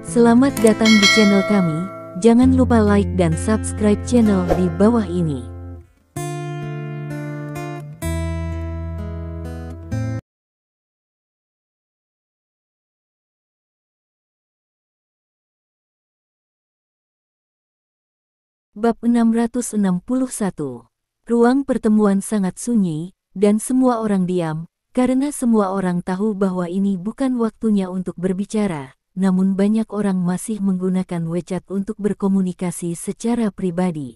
Selamat datang di channel kami, jangan lupa like dan subscribe channel di bawah ini. Bab 661. Ruang pertemuan sangat sunyi, dan semua orang diam, karena semua orang tahu bahwa ini bukan waktunya untuk berbicara. Namun banyak orang masih menggunakan WeChat untuk berkomunikasi secara pribadi.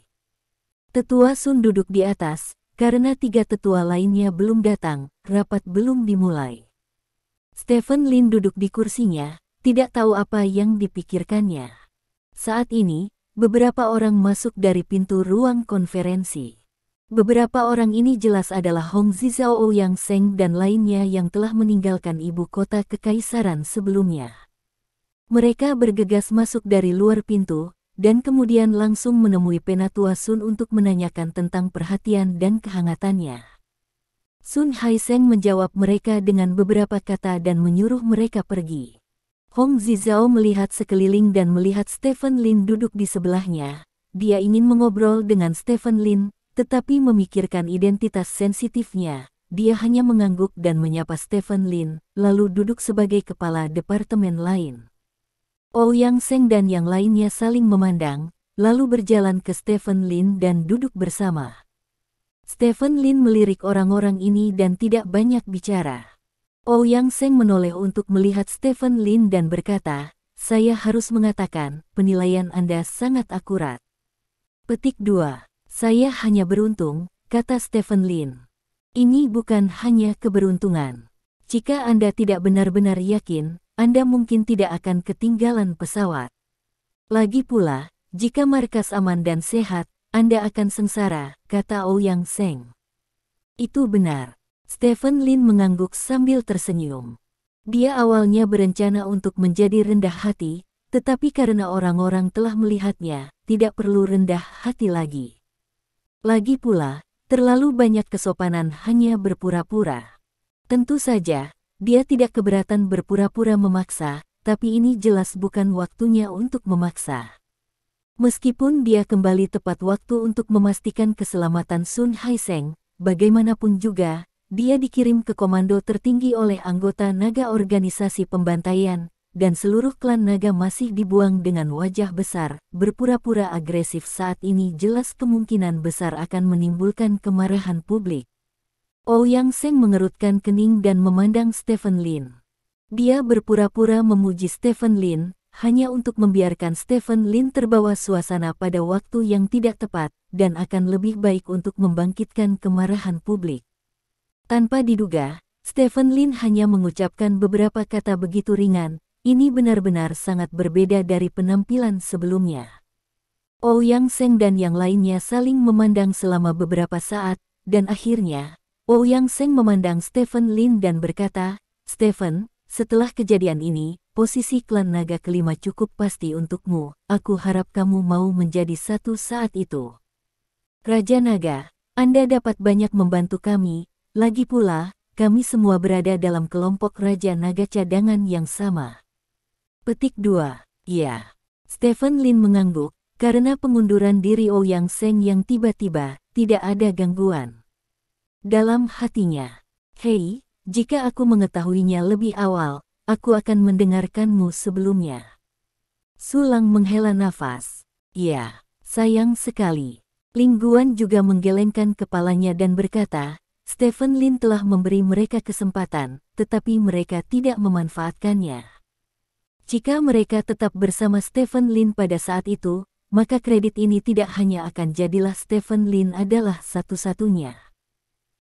Tetua Sun duduk di atas, karena 3 tetua lainnya belum datang, rapat belum dimulai. Stephen Lin duduk di kursinya, tidak tahu apa yang dipikirkannya. Saat ini, beberapa orang masuk dari pintu ruang konferensi. Beberapa orang ini jelas adalah Hong Zizhao, Ouyang Zheng dan lainnya yang telah meninggalkan ibu kota kekaisaran sebelumnya. Mereka bergegas masuk dari luar pintu, dan kemudian langsung menemui Penatua Sun untuk menanyakan tentang perhatian dan kehangatannya. Sun Haizeng menjawab mereka dengan beberapa kata dan menyuruh mereka pergi. Hong Zizhao melihat sekeliling dan melihat Stephen Lin duduk di sebelahnya. Dia ingin mengobrol dengan Stephen Lin, tetapi memikirkan identitas sensitifnya. Dia hanya mengangguk dan menyapa Stephen Lin, lalu duduk sebagai kepala departemen lain. Ouyang Zheng dan yang lainnya saling memandang, lalu berjalan ke Stephen Lin dan duduk bersama. Stephen Lin melirik orang-orang ini dan tidak banyak bicara. Ouyang Zheng menoleh untuk melihat Stephen Lin dan berkata, "Saya harus mengatakan, penilaian Anda sangat akurat." Petik 2. Saya hanya beruntung, kata Stephen Lin. Ini bukan hanya keberuntungan. Jika Anda tidak benar-benar yakin, Anda mungkin tidak akan ketinggalan pesawat. Lagi pula, jika markas aman dan sehat, Anda akan sengsara, kata Ouyang Zheng. Itu benar. Stephen Lin mengangguk sambil tersenyum. Dia awalnya berencana untuk menjadi rendah hati, tetapi karena orang-orang telah melihatnya, tidak perlu rendah hati lagi. Lagi pula, terlalu banyak kesopanan hanya berpura-pura. Tentu saja, dia tidak keberatan berpura-pura memaksa, tapi ini jelas bukan waktunya untuk memaksa. Meskipun dia kembali tepat waktu untuk memastikan keselamatan Sun Haizeng, bagaimanapun juga, dia dikirim ke komando tertinggi oleh anggota naga organisasi pembantaian, dan seluruh klan naga masih dibuang dengan wajah besar. Berpura-pura agresif saat ini jelas kemungkinan besar akan menimbulkan kemarahan publik. Ouyang Zheng mengerutkan kening dan memandang Stephen Lin. Dia berpura-pura memuji Stephen Lin, hanya untuk membiarkan Stephen Lin terbawa suasana pada waktu yang tidak tepat, dan akan lebih baik untuk membangkitkan kemarahan publik. Tanpa diduga, Stephen Lin hanya mengucapkan beberapa kata begitu ringan. Ini benar-benar sangat berbeda dari penampilan sebelumnya. Ouyang Zheng dan yang lainnya saling memandang selama beberapa saat, dan akhirnya, Ouyang Zheng memandang Stephen Lin dan berkata, "Stephen, setelah kejadian ini, posisi klan naga kelima cukup pasti untukmu. Aku harap kamu mau menjadi satu saat itu. Raja Naga, Anda dapat banyak membantu kami, lagi pula, kami semua berada dalam kelompok Raja Naga cadangan yang sama." Petik 2. Ya. Stephen Lin mengangguk, karena pengunduran diri Ouyang Zheng yang tiba-tiba, tidak ada gangguan. Dalam hatinya, "Hei, jika aku mengetahuinya lebih awal, aku akan mendengarkanmu sebelumnya." Sulang menghela nafas. "Ya, sayang sekali." Ling Guan juga menggelengkan kepalanya dan berkata, "Stephen Lin telah memberi mereka kesempatan, tetapi mereka tidak memanfaatkannya. Jika mereka tetap bersama Stephen Lin pada saat itu, maka kredit ini tidak hanya akan jadilah Stephen Lin adalah satu-satunya.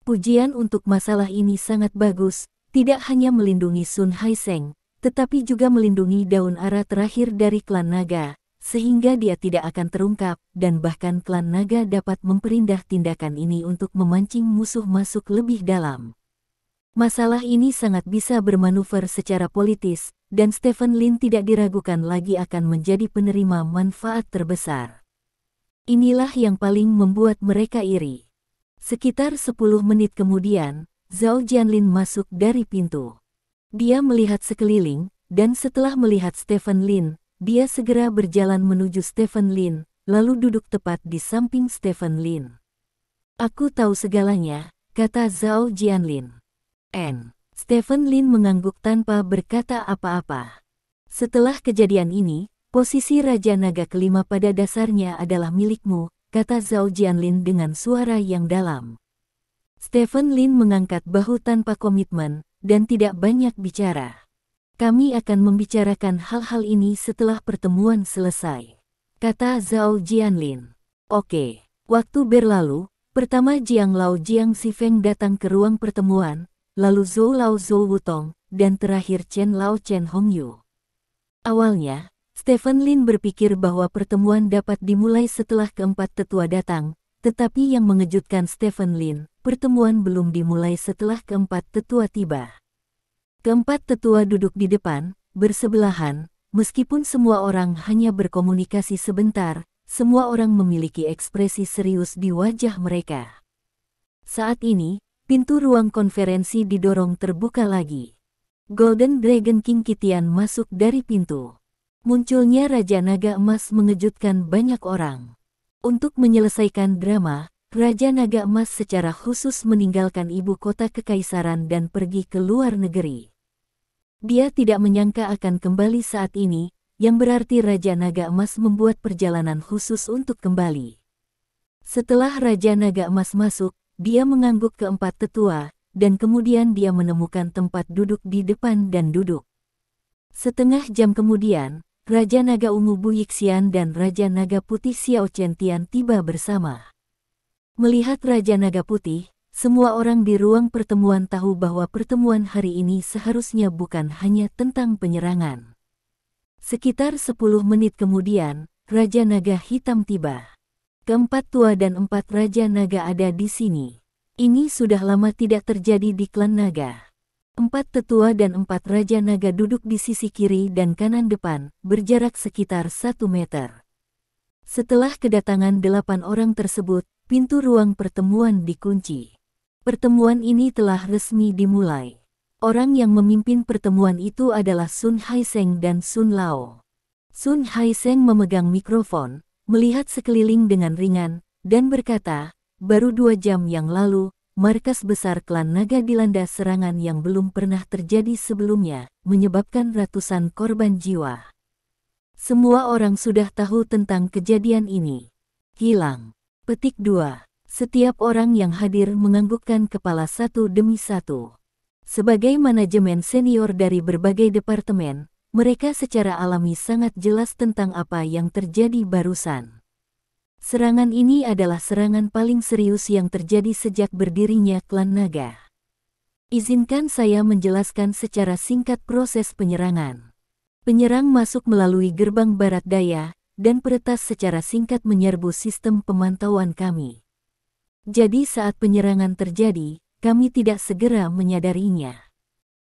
Pujian untuk masalah ini sangat bagus, tidak hanya melindungi Sun Haizeng, tetapi juga melindungi daun ara terakhir dari klan naga, sehingga dia tidak akan terungkap, dan bahkan klan naga dapat memperindah tindakan ini untuk memancing musuh masuk lebih dalam. Masalah ini sangat bisa bermanuver secara politis, dan Stephen Lin tidak diragukan lagi akan menjadi penerima manfaat terbesar. Inilah yang paling membuat mereka iri." Sekitar 10 menit kemudian, Zhao Jianlin masuk dari pintu. Dia melihat sekeliling, dan setelah melihat Stephen Lin, dia segera berjalan menuju Stephen Lin, lalu duduk tepat di samping Stephen Lin. Aku tahu segalanya, kata Zhao Jianlin. Stephen Lin mengangguk tanpa berkata apa-apa. Setelah kejadian ini, posisi Raja Naga kelima pada dasarnya adalah milikmu, kata Zhao Jianlin dengan suara yang dalam. Stephen Lin mengangkat bahu tanpa komitmen, dan tidak banyak bicara. Kami akan membicarakan hal-hal ini setelah pertemuan selesai, kata Zhao Jianlin. Oke. Waktu berlalu, pertama Jiang Lao Jiang Xifeng datang ke ruang pertemuan, lalu Zhou Lao Zhou Wutong, dan terakhir Chen Lao Chen Hongyu. Awalnya, Stephen Lin berpikir bahwa pertemuan dapat dimulai setelah keempat tetua datang, tetapi yang mengejutkan Stephen Lin, pertemuan belum dimulai setelah keempat tetua tiba. Keempat tetua duduk di depan, bersebelahan, meskipun semua orang hanya berkomunikasi sebentar, semua orang memiliki ekspresi serius di wajah mereka. Saat ini, pintu ruang konferensi didorong terbuka lagi. Golden Dragon King Kitian masuk dari pintu. Munculnya Raja Naga Emas mengejutkan banyak orang. Untuk menyelesaikan drama, Raja Naga Emas secara khusus meninggalkan ibu kota kekaisaran dan pergi ke luar negeri. Dia tidak menyangka akan kembali saat ini, yang berarti Raja Naga Emas membuat perjalanan khusus untuk kembali. Setelah Raja Naga Emas masuk, dia mengangguk keempat tetua, dan kemudian dia menemukan tempat duduk di depan dan duduk. Setengah jam kemudian, Raja Naga Ungu Bu Yixian dan Raja Naga Putih Xiao Chen Tian tiba bersama. Melihat Raja Naga Putih, semua orang di ruang pertemuan tahu bahwa pertemuan hari ini seharusnya bukan hanya tentang penyerangan. Sekitar 10 menit kemudian, Raja Naga Hitam tiba. Keempat tua dan 4 Raja Naga ada di sini. Ini sudah lama tidak terjadi di klan Naga. 4 tetua dan 4 Raja Naga duduk di sisi kiri dan kanan depan, berjarak sekitar 1 meter. Setelah kedatangan 8 orang tersebut, pintu ruang pertemuan dikunci. Pertemuan ini telah resmi dimulai. Orang yang memimpin pertemuan itu adalah Sun Haiseng dan Sun Lao. Sun Haiseng memegang mikrofon, melihat sekeliling dengan ringan, dan berkata, baru 2 jam yang lalu, markas besar klan Naga dilanda serangan yang belum pernah terjadi sebelumnya, menyebabkan ratusan korban jiwa. Semua orang sudah tahu tentang kejadian ini. Hilang. Petik 2. Setiap orang yang hadir menganggukkan kepala satu demi satu. Sebagai manajemen senior dari berbagai departemen, mereka secara alami sangat jelas tentang apa yang terjadi barusan. Serangan ini adalah serangan paling serius yang terjadi sejak berdirinya klan Naga. Izinkan saya menjelaskan secara singkat proses penyerangan. Penyerang masuk melalui gerbang barat daya, dan peretas secara singkat menyerbu sistem pemantauan kami. Jadi saat penyerangan terjadi, kami tidak segera menyadarinya.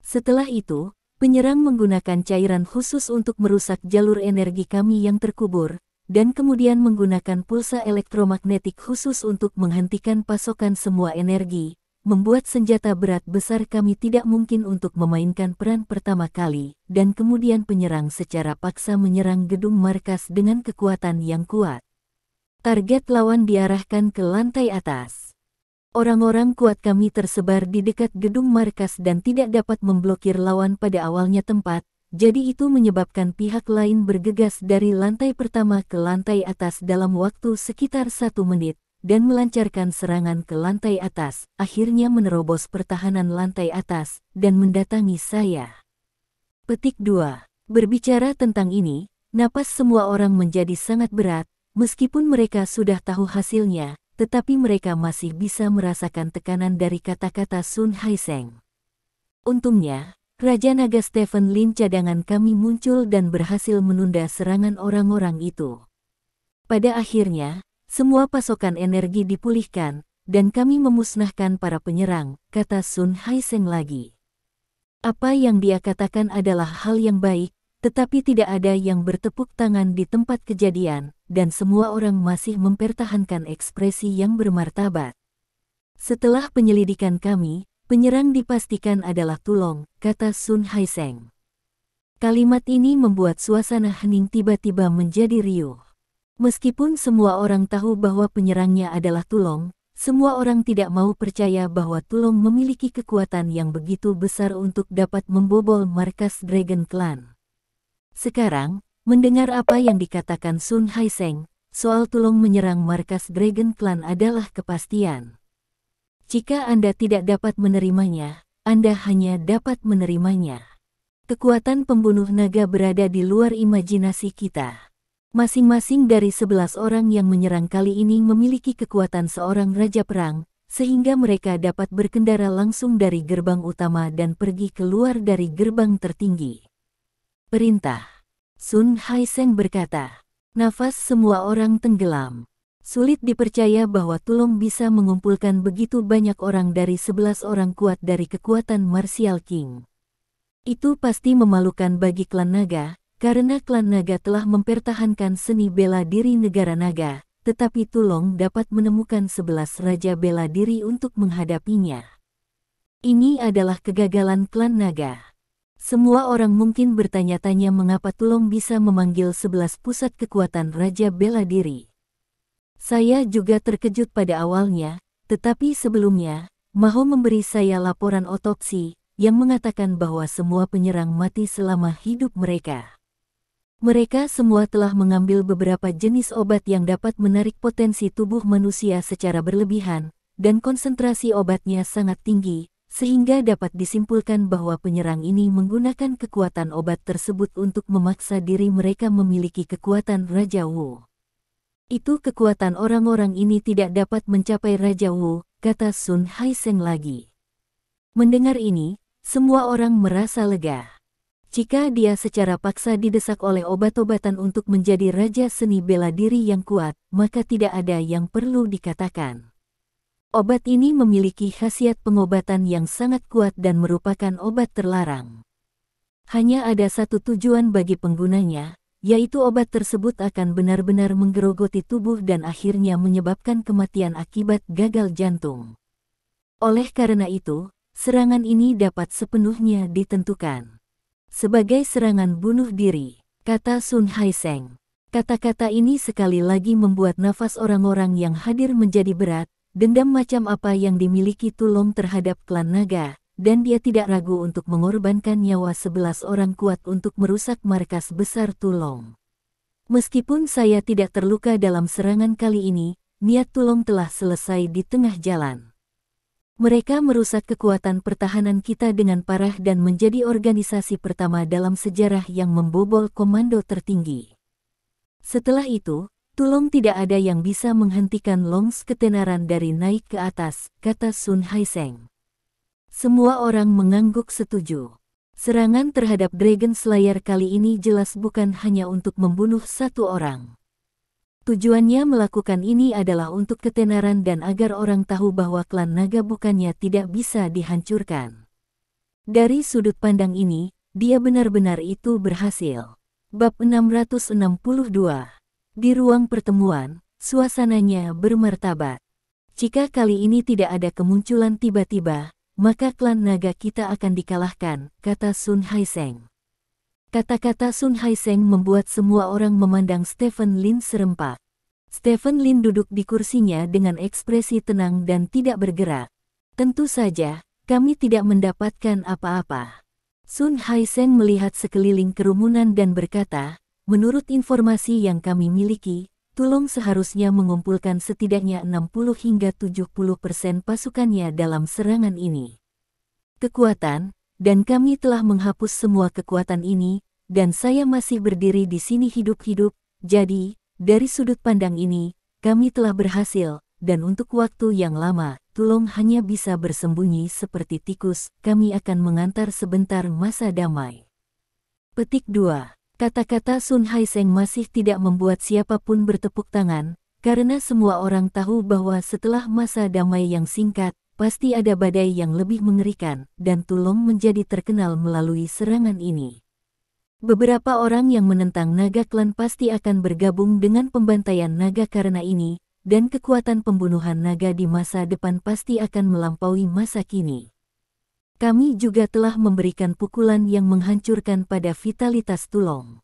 Setelah itu, penyerang menggunakan cairan khusus untuk merusak jalur energi kami yang terkubur, dan kemudian menggunakan pulsa elektromagnetik khusus untuk menghentikan pasokan semua energi, membuat senjata berat besar kami tidak mungkin untuk memainkan peran pertama kali, dan kemudian penyerang secara paksa menyerang gedung markas dengan kekuatan yang kuat. Target lawan diarahkan ke lantai atas. Orang-orang kuat kami tersebar di dekat gedung markas dan tidak dapat memblokir lawan pada awalnya tempat, jadi itu menyebabkan pihak lain bergegas dari lantai pertama ke lantai atas dalam waktu sekitar 1 menit, dan melancarkan serangan ke lantai atas, akhirnya menerobos pertahanan lantai atas, dan mendatangi saya. Petik 2. Berbicara tentang ini, napas semua orang menjadi sangat berat, meskipun mereka sudah tahu hasilnya, tetapi mereka masih bisa merasakan tekanan dari kata-kata Sun Haiseng. Untungnya, Raja Naga Stephen Lin cadangan kami muncul dan berhasil menunda serangan orang-orang itu. Pada akhirnya, semua pasokan energi dipulihkan, dan kami memusnahkan para penyerang, kata Sun Haiseng lagi. Apa yang dia katakan adalah hal yang baik, tetapi tidak ada yang bertepuk tangan di tempat kejadian, dan semua orang masih mempertahankan ekspresi yang bermartabat. Setelah penyelidikan kami, penyerang dipastikan adalah Tulong, kata Sun Haiseng. Kalimat ini membuat suasana hening tiba-tiba menjadi riuh. Meskipun semua orang tahu bahwa penyerangnya adalah Tulong, semua orang tidak mau percaya bahwa Tulong memiliki kekuatan yang begitu besar untuk dapat membobol markas Dragon Clan. Sekarang, mendengar apa yang dikatakan Sun Haiseng, soal Tulong menyerang markas Dragon Clan adalah kepastian. Jika Anda tidak dapat menerimanya, Anda hanya dapat menerimanya. Kekuatan pembunuh naga berada di luar imajinasi kita. Masing-masing dari 11 orang yang menyerang kali ini memiliki kekuatan seorang raja perang, sehingga mereka dapat berkendara langsung dari gerbang utama dan pergi keluar dari gerbang tertinggi. Perintah. Sun Haiseng berkata. Nafas semua orang tenggelam. Sulit dipercaya bahwa Tulong bisa mengumpulkan begitu banyak orang dari 11 orang kuat dari kekuatan Martial King. Itu pasti memalukan bagi klan naga, karena klan naga telah mempertahankan seni bela diri negara naga, tetapi Tulong dapat menemukan 11 raja bela diri untuk menghadapinya. Ini adalah kegagalan klan naga. Semua orang mungkin bertanya-tanya mengapa Tulong bisa memanggil 11 pusat kekuatan raja bela diri. Saya juga terkejut pada awalnya, tetapi sebelumnya, Maho memberi saya laporan otopsi, yang mengatakan bahwa semua penyerang mati selama hidup mereka. Mereka semua telah mengambil beberapa jenis obat yang dapat menarik potensi tubuh manusia secara berlebihan, dan konsentrasi obatnya sangat tinggi, sehingga dapat disimpulkan bahwa penyerang ini menggunakan kekuatan obat tersebut untuk memaksa diri mereka memiliki kekuatan Raja Wu. Itu kekuatan orang-orang ini tidak dapat mencapai Raja Wu, kata Sun Haiseng lagi. Mendengar ini, semua orang merasa lega. Jika dia secara paksa didesak oleh obat-obatan untuk menjadi raja seni bela diri yang kuat, maka tidak ada yang perlu dikatakan. Obat ini memiliki khasiat pengobatan yang sangat kuat dan merupakan obat terlarang. Hanya ada satu tujuan bagi penggunanya, yaitu obat tersebut akan benar-benar menggerogoti tubuh dan akhirnya menyebabkan kematian akibat gagal jantung. Oleh karena itu, serangan ini dapat sepenuhnya ditentukan sebagai serangan bunuh diri, kata Sun Haiseng. Kata-kata ini sekali lagi membuat nafas orang-orang yang hadir menjadi berat, dendam macam apa yang dimiliki Tulong terhadap klan naga, dan dia tidak ragu untuk mengorbankan nyawa 11 orang kuat untuk merusak markas besar Tulong. Meskipun saya tidak terluka dalam serangan kali ini, niat Tulong telah selesai di tengah jalan. Mereka merusak kekuatan pertahanan kita dengan parah dan menjadi organisasi pertama dalam sejarah yang membobol komando tertinggi. Setelah itu, Tulong tidak ada yang bisa menghentikan Longs ketenaran dari naik ke atas, kata Sun Haiseng. Semua orang mengangguk setuju. Serangan terhadap Dragon Slayer kali ini jelas bukan hanya untuk membunuh satu orang. Tujuannya melakukan ini adalah untuk ketenaran dan agar orang tahu bahwa klan naga bukannya tidak bisa dihancurkan. Dari sudut pandang ini, dia benar-benar itu berhasil. Bab 662. Di ruang pertemuan, suasananya bermartabat. Jika kali ini tidak ada kemunculan tiba-tiba, maka klan naga kita akan dikalahkan, kata Sun Haiseng. Kata-kata Sun Haiseng membuat semua orang memandang Stephen Lin serempak. Stephen Lin duduk di kursinya dengan ekspresi tenang dan tidak bergerak. Tentu saja, kami tidak mendapatkan apa-apa. Sun Haiseng melihat sekeliling kerumunan dan berkata, menurut informasi yang kami miliki, Tulong seharusnya mengumpulkan setidaknya 60 hingga 70% pasukannya dalam serangan ini. Kekuatan, dan kami telah menghapus semua kekuatan ini, dan saya masih berdiri di sini hidup-hidup, jadi, dari sudut pandang ini, kami telah berhasil, dan untuk waktu yang lama, Tulong hanya bisa bersembunyi seperti tikus, kami akan mengantar sebentar masa damai. Petik 2. Kata-kata Sun Haiseng masih tidak membuat siapapun bertepuk tangan, karena semua orang tahu bahwa setelah masa damai yang singkat, pasti ada badai yang lebih mengerikan, dan Tulong menjadi terkenal melalui serangan ini. Beberapa orang yang menentang naga klan pasti akan bergabung dengan pembantaian naga karena ini, dan kekuatan pembunuhan naga di masa depan pasti akan melampaui masa kini. Kami juga telah memberikan pukulan yang menghancurkan pada vitalitas Tulong.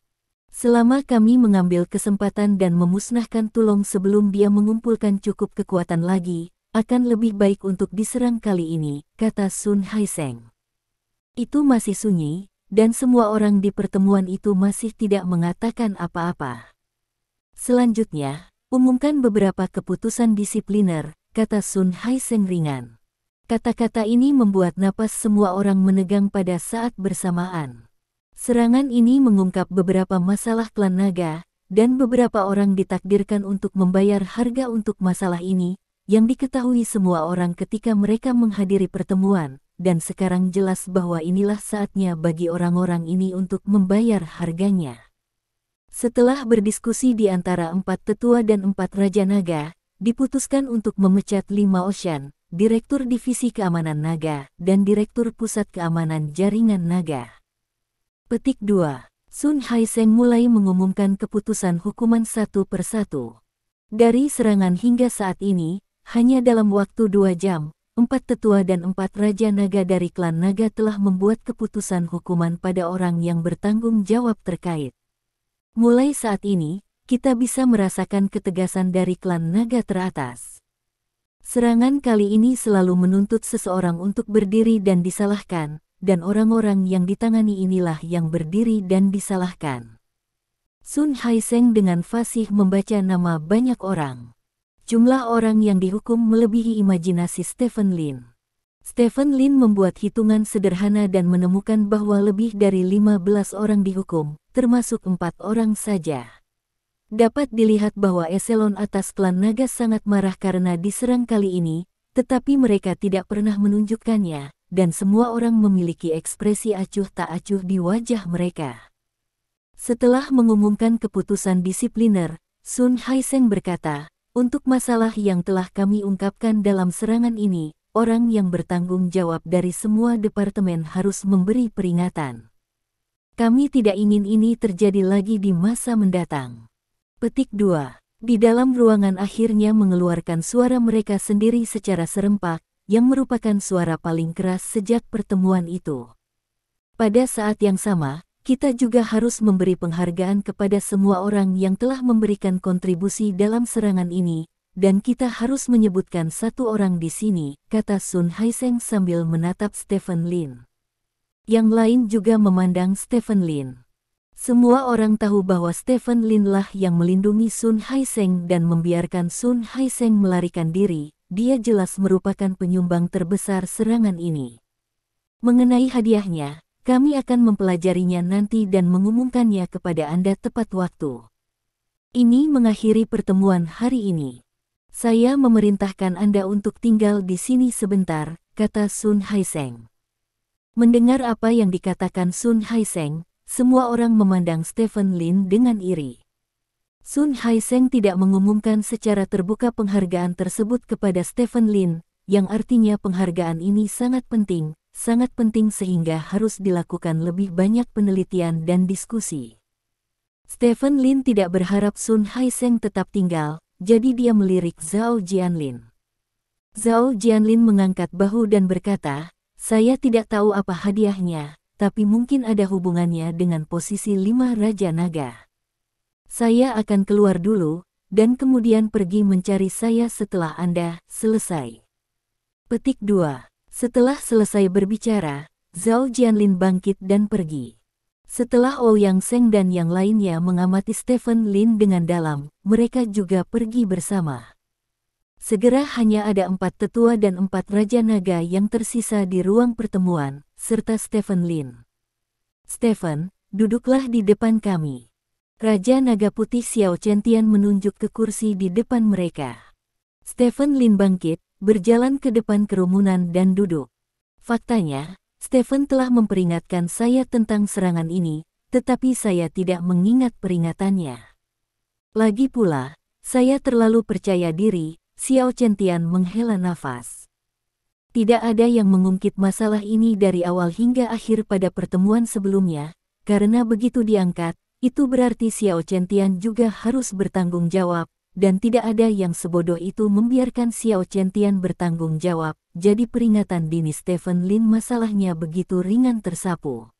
Selama kami mengambil kesempatan dan memusnahkan Tulong sebelum dia mengumpulkan cukup kekuatan lagi, akan lebih baik untuk diserang kali ini, kata Sun Haiseng. Itu masih sunyi, dan semua orang di pertemuan itu masih tidak mengatakan apa-apa. Selanjutnya, umumkan beberapa keputusan disipliner, kata Sun Haiseng ringan. Kata-kata ini membuat napas semua orang menegang pada saat bersamaan. Serangan ini mengungkap beberapa masalah klan naga, dan beberapa orang ditakdirkan untuk membayar harga untuk masalah ini, yang diketahui semua orang ketika mereka menghadiri pertemuan, dan sekarang jelas bahwa inilah saatnya bagi orang-orang ini untuk membayar harganya. Setelah berdiskusi di antara 4 tetua dan 4 raja naga, diputuskan untuk memecat 5 Ocean, Direktur Divisi Keamanan Naga, dan Direktur Pusat Keamanan Jaringan Naga. Petik 2. Sun Haiseng mulai mengumumkan keputusan hukuman satu persatu. Dari serangan hingga saat ini, hanya dalam waktu 2 jam, 4 tetua dan 4 raja naga dari klan naga telah membuat keputusan hukuman pada orang yang bertanggung jawab terkait. Mulai saat ini, kita bisa merasakan ketegasan dari klan naga teratas. Serangan kali ini selalu menuntut seseorang untuk berdiri dan disalahkan, dan orang-orang yang ditangani inilah yang berdiri dan disalahkan. Sun Haiseng dengan fasih membaca nama banyak orang. Jumlah orang yang dihukum melebihi imajinasi Stephen Lin. Stephen Lin membuat hitungan sederhana dan menemukan bahwa lebih dari 15 orang dihukum, termasuk 4 orang saja. Dapat dilihat bahwa eselon atas klan naga sangat marah karena diserang kali ini, tetapi mereka tidak pernah menunjukkannya, dan semua orang memiliki ekspresi acuh tak acuh di wajah mereka. Setelah mengumumkan keputusan disipliner, Sun Haiseng berkata, untuk masalah yang telah kami ungkapkan dalam serangan ini, orang yang bertanggung jawab dari semua departemen harus memberi peringatan. Kami tidak ingin ini terjadi lagi di masa mendatang. Petik 2. Di dalam ruangan akhirnya mengeluarkan suara mereka sendiri secara serempak, yang merupakan suara paling keras sejak pertemuan itu. Pada saat yang sama, kita juga harus memberi penghargaan kepada semua orang yang telah memberikan kontribusi dalam serangan ini, dan kita harus menyebutkan satu orang di sini, kata Sun Haiseng sambil menatap Stephen Lin. Yang lain juga memandang Stephen Lin. Semua orang tahu bahwa Stephen Lin lah yang melindungi Sun Haiseng dan membiarkan Sun Haiseng melarikan diri. Dia jelas merupakan penyumbang terbesar serangan ini. Mengenai hadiahnya, kami akan mempelajarinya nanti dan mengumumkannya kepada Anda tepat waktu. Ini mengakhiri pertemuan hari ini. Saya memerintahkan Anda untuk tinggal di sini sebentar, kata Sun Haiseng. Mendengar apa yang dikatakan Sun Haiseng, semua orang memandang Stephen Lin dengan iri. Sun Haiseng tidak mengumumkan secara terbuka penghargaan tersebut kepada Stephen Lin, yang artinya penghargaan ini sangat penting sehingga harus dilakukan lebih banyak penelitian dan diskusi. Stephen Lin tidak berharap Sun Haiseng tetap tinggal, jadi dia melirik Zhao Jianlin. Zhao Jianlin mengangkat bahu dan berkata, saya tidak tahu apa hadiahnya, tapi mungkin ada hubungannya dengan posisi 5 Raja Naga. Saya akan keluar dulu, dan kemudian pergi mencari saya setelah Anda selesai. Petik 2. Setelah selesai berbicara, Zhao Jianlin bangkit dan pergi. Setelah Ouyang Zheng dan yang lainnya mengamati Stephen Lin dengan dalam, mereka juga pergi bersama. Segera hanya ada 4 tetua dan 4 Raja Naga yang tersisa di ruang pertemuan, serta Stephen Lin. Stephen, duduklah di depan kami. Raja Naga Putih Xiao Chentian menunjuk ke kursi di depan mereka. Stephen Lin bangkit, berjalan ke depan kerumunan dan duduk. Faktanya, Stephen telah memperingatkan saya tentang serangan ini, tetapi saya tidak mengingat peringatannya. Lagi pula, saya terlalu percaya diri, Xiao Chentian menghela nafas. Tidak ada yang mengungkit masalah ini dari awal hingga akhir pada pertemuan sebelumnya, karena begitu diangkat, itu berarti Xiao Chentian juga harus bertanggung jawab, dan tidak ada yang sebodoh itu membiarkan Xiao Qiantian bertanggung jawab, jadi peringatan dini Stephen Lin masalahnya begitu ringan tersapu.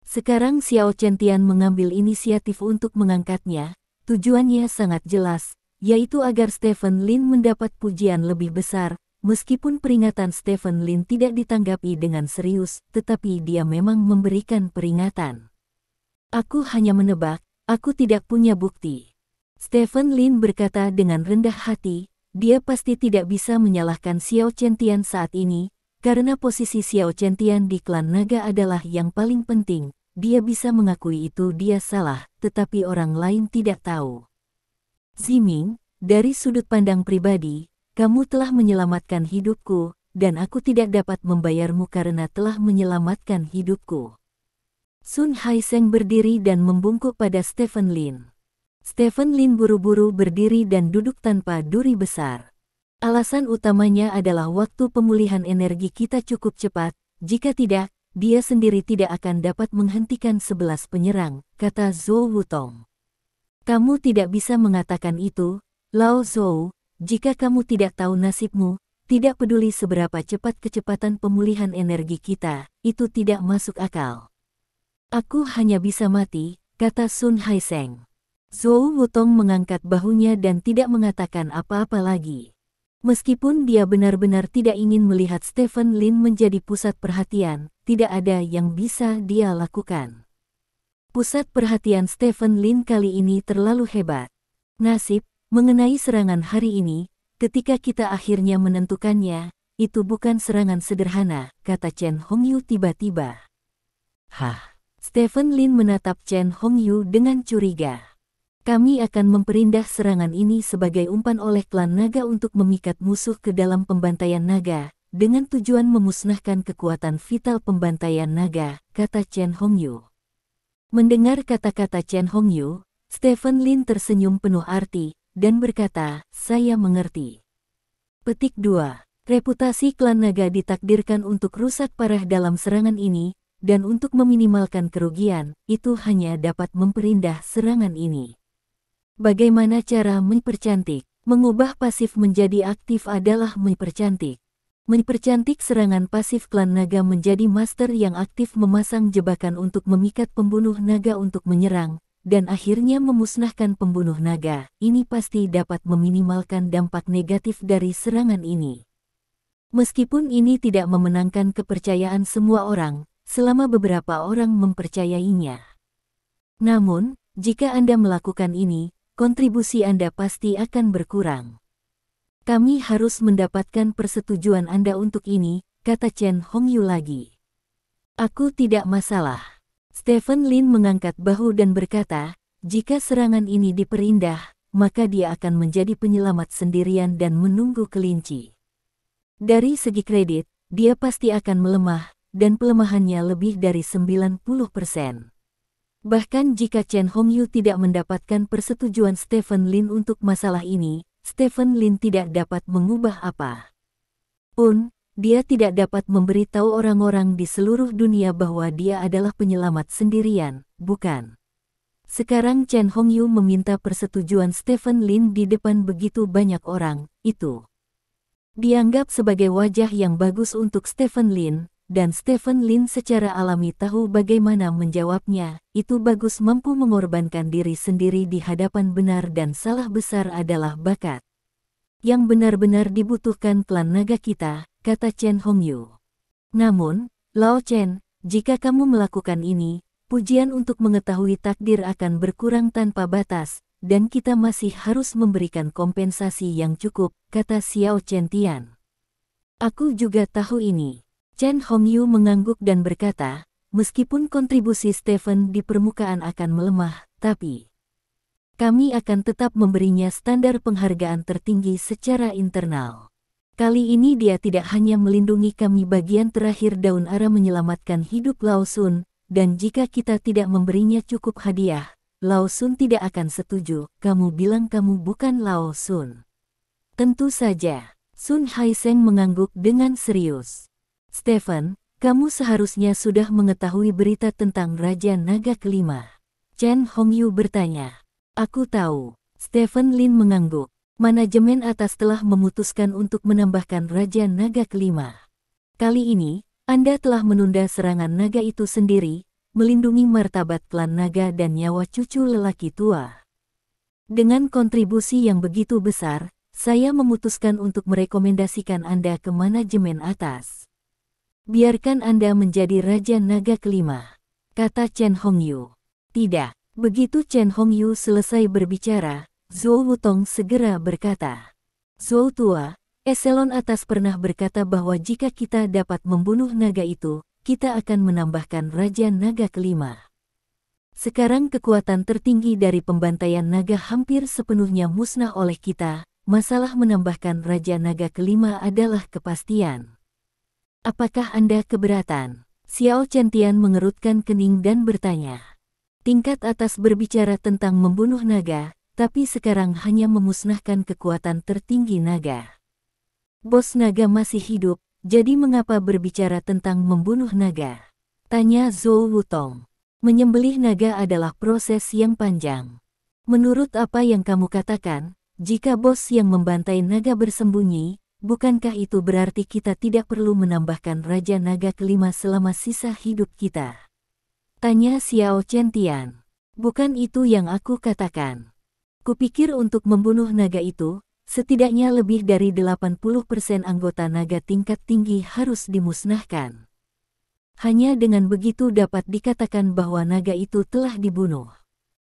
Sekarang Xiao Qiantian mengambil inisiatif untuk mengangkatnya, tujuannya sangat jelas, yaitu agar Stephen Lin mendapat pujian lebih besar. Meskipun peringatan Stephen Lin tidak ditanggapi dengan serius, tetapi dia memang memberikan peringatan. Aku hanya menebak, aku tidak punya bukti. Stephen Lin berkata dengan rendah hati, dia pasti tidak bisa menyalahkan Xiao Qiantian saat ini, karena posisi Xiao Qiantian di klan naga adalah yang paling penting. Dia bisa mengakui itu dia salah, tetapi orang lain tidak tahu. Ziming, dari sudut pandang pribadi, kamu telah menyelamatkan hidupku, dan aku tidak dapat membayarmu karena telah menyelamatkan hidupku. Sun Haiseng berdiri dan membungkuk pada Stephen Lin. Stephen Lin buru-buru berdiri dan duduk tanpa duri besar. Alasan utamanya adalah waktu pemulihan energi kita cukup cepat, jika tidak, dia sendiri tidak akan dapat menghentikan 11 penyerang, kata Zhou Wutong. Kamu tidak bisa mengatakan itu, Lao Zhou. Jika kamu tidak tahu nasibmu, tidak peduli seberapa cepat kecepatan pemulihan energi kita, itu tidak masuk akal. Aku hanya bisa mati, kata Sun Haiseng. Zhou Wutong mengangkat bahunya dan tidak mengatakan apa-apa lagi. Meskipun dia benar-benar tidak ingin melihat Stephen Lin menjadi pusat perhatian, tidak ada yang bisa dia lakukan. Pusat perhatian Stephen Lin kali ini terlalu hebat. Nasib, mengenai serangan hari ini, ketika kita akhirnya menentukannya, itu bukan serangan sederhana, kata Chen Hongyu tiba-tiba. Hah? Stephen Lin menatap Chen Hongyu dengan curiga. Kami akan memperindah serangan ini sebagai umpan oleh klan naga untuk memikat musuh ke dalam pembantaian naga, dengan tujuan memusnahkan kekuatan vital pembantaian naga, kata Chen Hongyu. Mendengar kata-kata Chen Hongyu, Stephen Lin tersenyum penuh arti, dan berkata, saya mengerti. Petik 2. Reputasi klan naga ditakdirkan untuk rusak parah dalam serangan ini, dan untuk meminimalkan kerugian, itu hanya dapat memperindah serangan ini. Bagaimana cara mempercantik? Mengubah pasif menjadi aktif adalah mempercantik. Mempercantik serangan pasif klan naga menjadi master yang aktif memasang jebakan untuk memikat pembunuh naga untuk menyerang, dan akhirnya memusnahkan pembunuh naga. Ini pasti dapat meminimalkan dampak negatif dari serangan ini. Meskipun ini tidak memenangkan kepercayaan semua orang, selama beberapa orang mempercayainya. Namun, jika Anda melakukan ini, kontribusi Anda pasti akan berkurang. Kami harus mendapatkan persetujuan Anda untuk ini, kata Chen Hongyu lagi. Aku tidak masalah. Stephen Lin mengangkat bahu dan berkata, jika serangan ini diperindah, maka dia akan menjadi penyelamat sendirian dan menunggu kelinci. Dari segi kredit, dia pasti akan melemah, dan pelemahannya lebih dari 90%. Bahkan jika Chen Hongyu tidak mendapatkan persetujuan Stephen Lin untuk masalah ini, Stephen Lin tidak dapat mengubah apa pun. Dia tidak dapat memberitahu orang-orang di seluruh dunia bahwa dia adalah penyelamat sendirian, bukan? Sekarang Chen Hongyu meminta persetujuan Stephen Lin di depan begitu banyak orang, itu dianggap sebagai wajah yang bagus untuk Stephen Lin, dan Stephen Lin secara alami tahu bagaimana menjawabnya. Itu bagus mampu mengorbankan diri sendiri di hadapan benar dan salah besar adalah bakat yang benar-benar dibutuhkan klan naga kita, kata Chen Hongyu. Namun, Lao Chen, jika kamu melakukan ini, pujian untuk mengetahui takdir akan berkurang tanpa batas, dan kita masih harus memberikan kompensasi yang cukup, kata Xiao Qiantian. Aku juga tahu ini. Chen Hongyu mengangguk dan berkata, meskipun kontribusi Stephen di permukaan akan melemah, tapi kami akan tetap memberinya standar penghargaan tertinggi secara internal. Kali ini dia tidak hanya melindungi kami bagian terakhir daun ara menyelamatkan hidup Lao Sun, dan jika kita tidak memberinya cukup hadiah, Lao Sun tidak akan setuju. Kamu bilang kamu bukan Lao Sun. Tentu saja. Sun Haiseng mengangguk dengan serius. Stephen, kamu seharusnya sudah mengetahui berita tentang Raja Naga Kelima. Chen Hongyu bertanya. Aku tahu. Stephen Lin mengangguk. Manajemen atas telah memutuskan untuk menambahkan Raja Naga kelima. Kali ini, Anda telah menunda serangan naga itu sendiri, melindungi martabat klan naga dan nyawa cucu lelaki tua. Dengan kontribusi yang begitu besar, saya memutuskan untuk merekomendasikan Anda ke manajemen atas. Biarkan Anda menjadi Raja Naga kelima, kata Chen Hongyu. Tidak, begitu Chen Hongyu selesai berbicara, Zhou Wutong segera berkata. Zhou tua, eselon atas pernah berkata bahwa jika kita dapat membunuh naga itu, kita akan menambahkan Raja Naga kelima. Sekarang kekuatan tertinggi dari pembantaian naga hampir sepenuhnya musnah oleh kita, masalah menambahkan Raja Naga kelima adalah kepastian. Apakah Anda keberatan? Xiao Chentian mengerutkan kening dan bertanya. Tingkat atas berbicara tentang membunuh naga, tapi sekarang hanya memusnahkan kekuatan tertinggi naga. Bos naga masih hidup, jadi mengapa berbicara tentang membunuh naga? Tanya Zhou Wutong. Menyembelih naga adalah proses yang panjang. Menurut apa yang kamu katakan, jika bos yang membantai naga bersembunyi, bukankah itu berarti kita tidak perlu menambahkan Raja Naga kelima selama sisa hidup kita? Tanya Xiao Chentian. Bukan itu yang aku katakan. Kupikir untuk membunuh naga itu, setidaknya lebih dari 80% anggota naga tingkat tinggi harus dimusnahkan. Hanya dengan begitu dapat dikatakan bahwa naga itu telah dibunuh.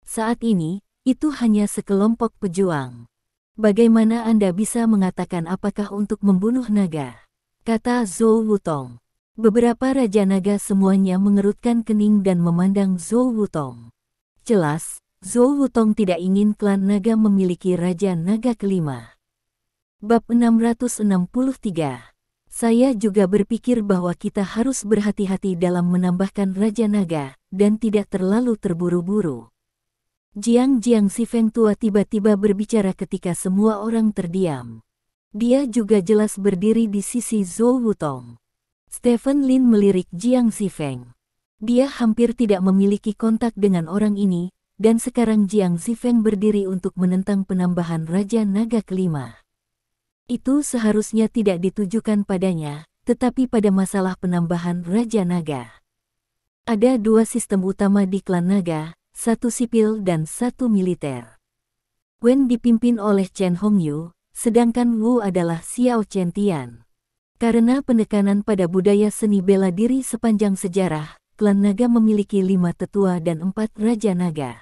Saat ini, itu hanya sekelompok pejuang. Bagaimana Anda bisa mengatakan apakah untuk membunuh naga? Kata Zhou Wutong. Beberapa Raja Naga semuanya mengerutkan kening dan memandang Zhou Wutong. Jelas, Zhou Wutong tidak ingin klan naga memiliki Raja Naga kelima. Bab 663. Saya juga berpikir bahwa kita harus berhati-hati dalam menambahkan Raja Naga, dan tidak terlalu terburu-buru. Jiang Sifeng tua tiba-tiba berbicara ketika semua orang terdiam. Dia juga jelas berdiri di sisi Zhou Wutong. Stephen Lin melirik Jiang Sifeng. Dia hampir tidak memiliki kontak dengan orang ini, dan sekarang Jiang Sifeng berdiri untuk menentang penambahan Raja Naga kelima. Itu seharusnya tidak ditujukan padanya, tetapi pada masalah penambahan Raja Naga. Ada dua sistem utama di klan naga, satu sipil dan satu militer. Wen dipimpin oleh Chen Hongyu, sedangkan Wu adalah Xiao Chentian. Karena penekanan pada budaya seni bela diri sepanjang sejarah, klan naga memiliki 5 tetua dan 4 Raja Naga.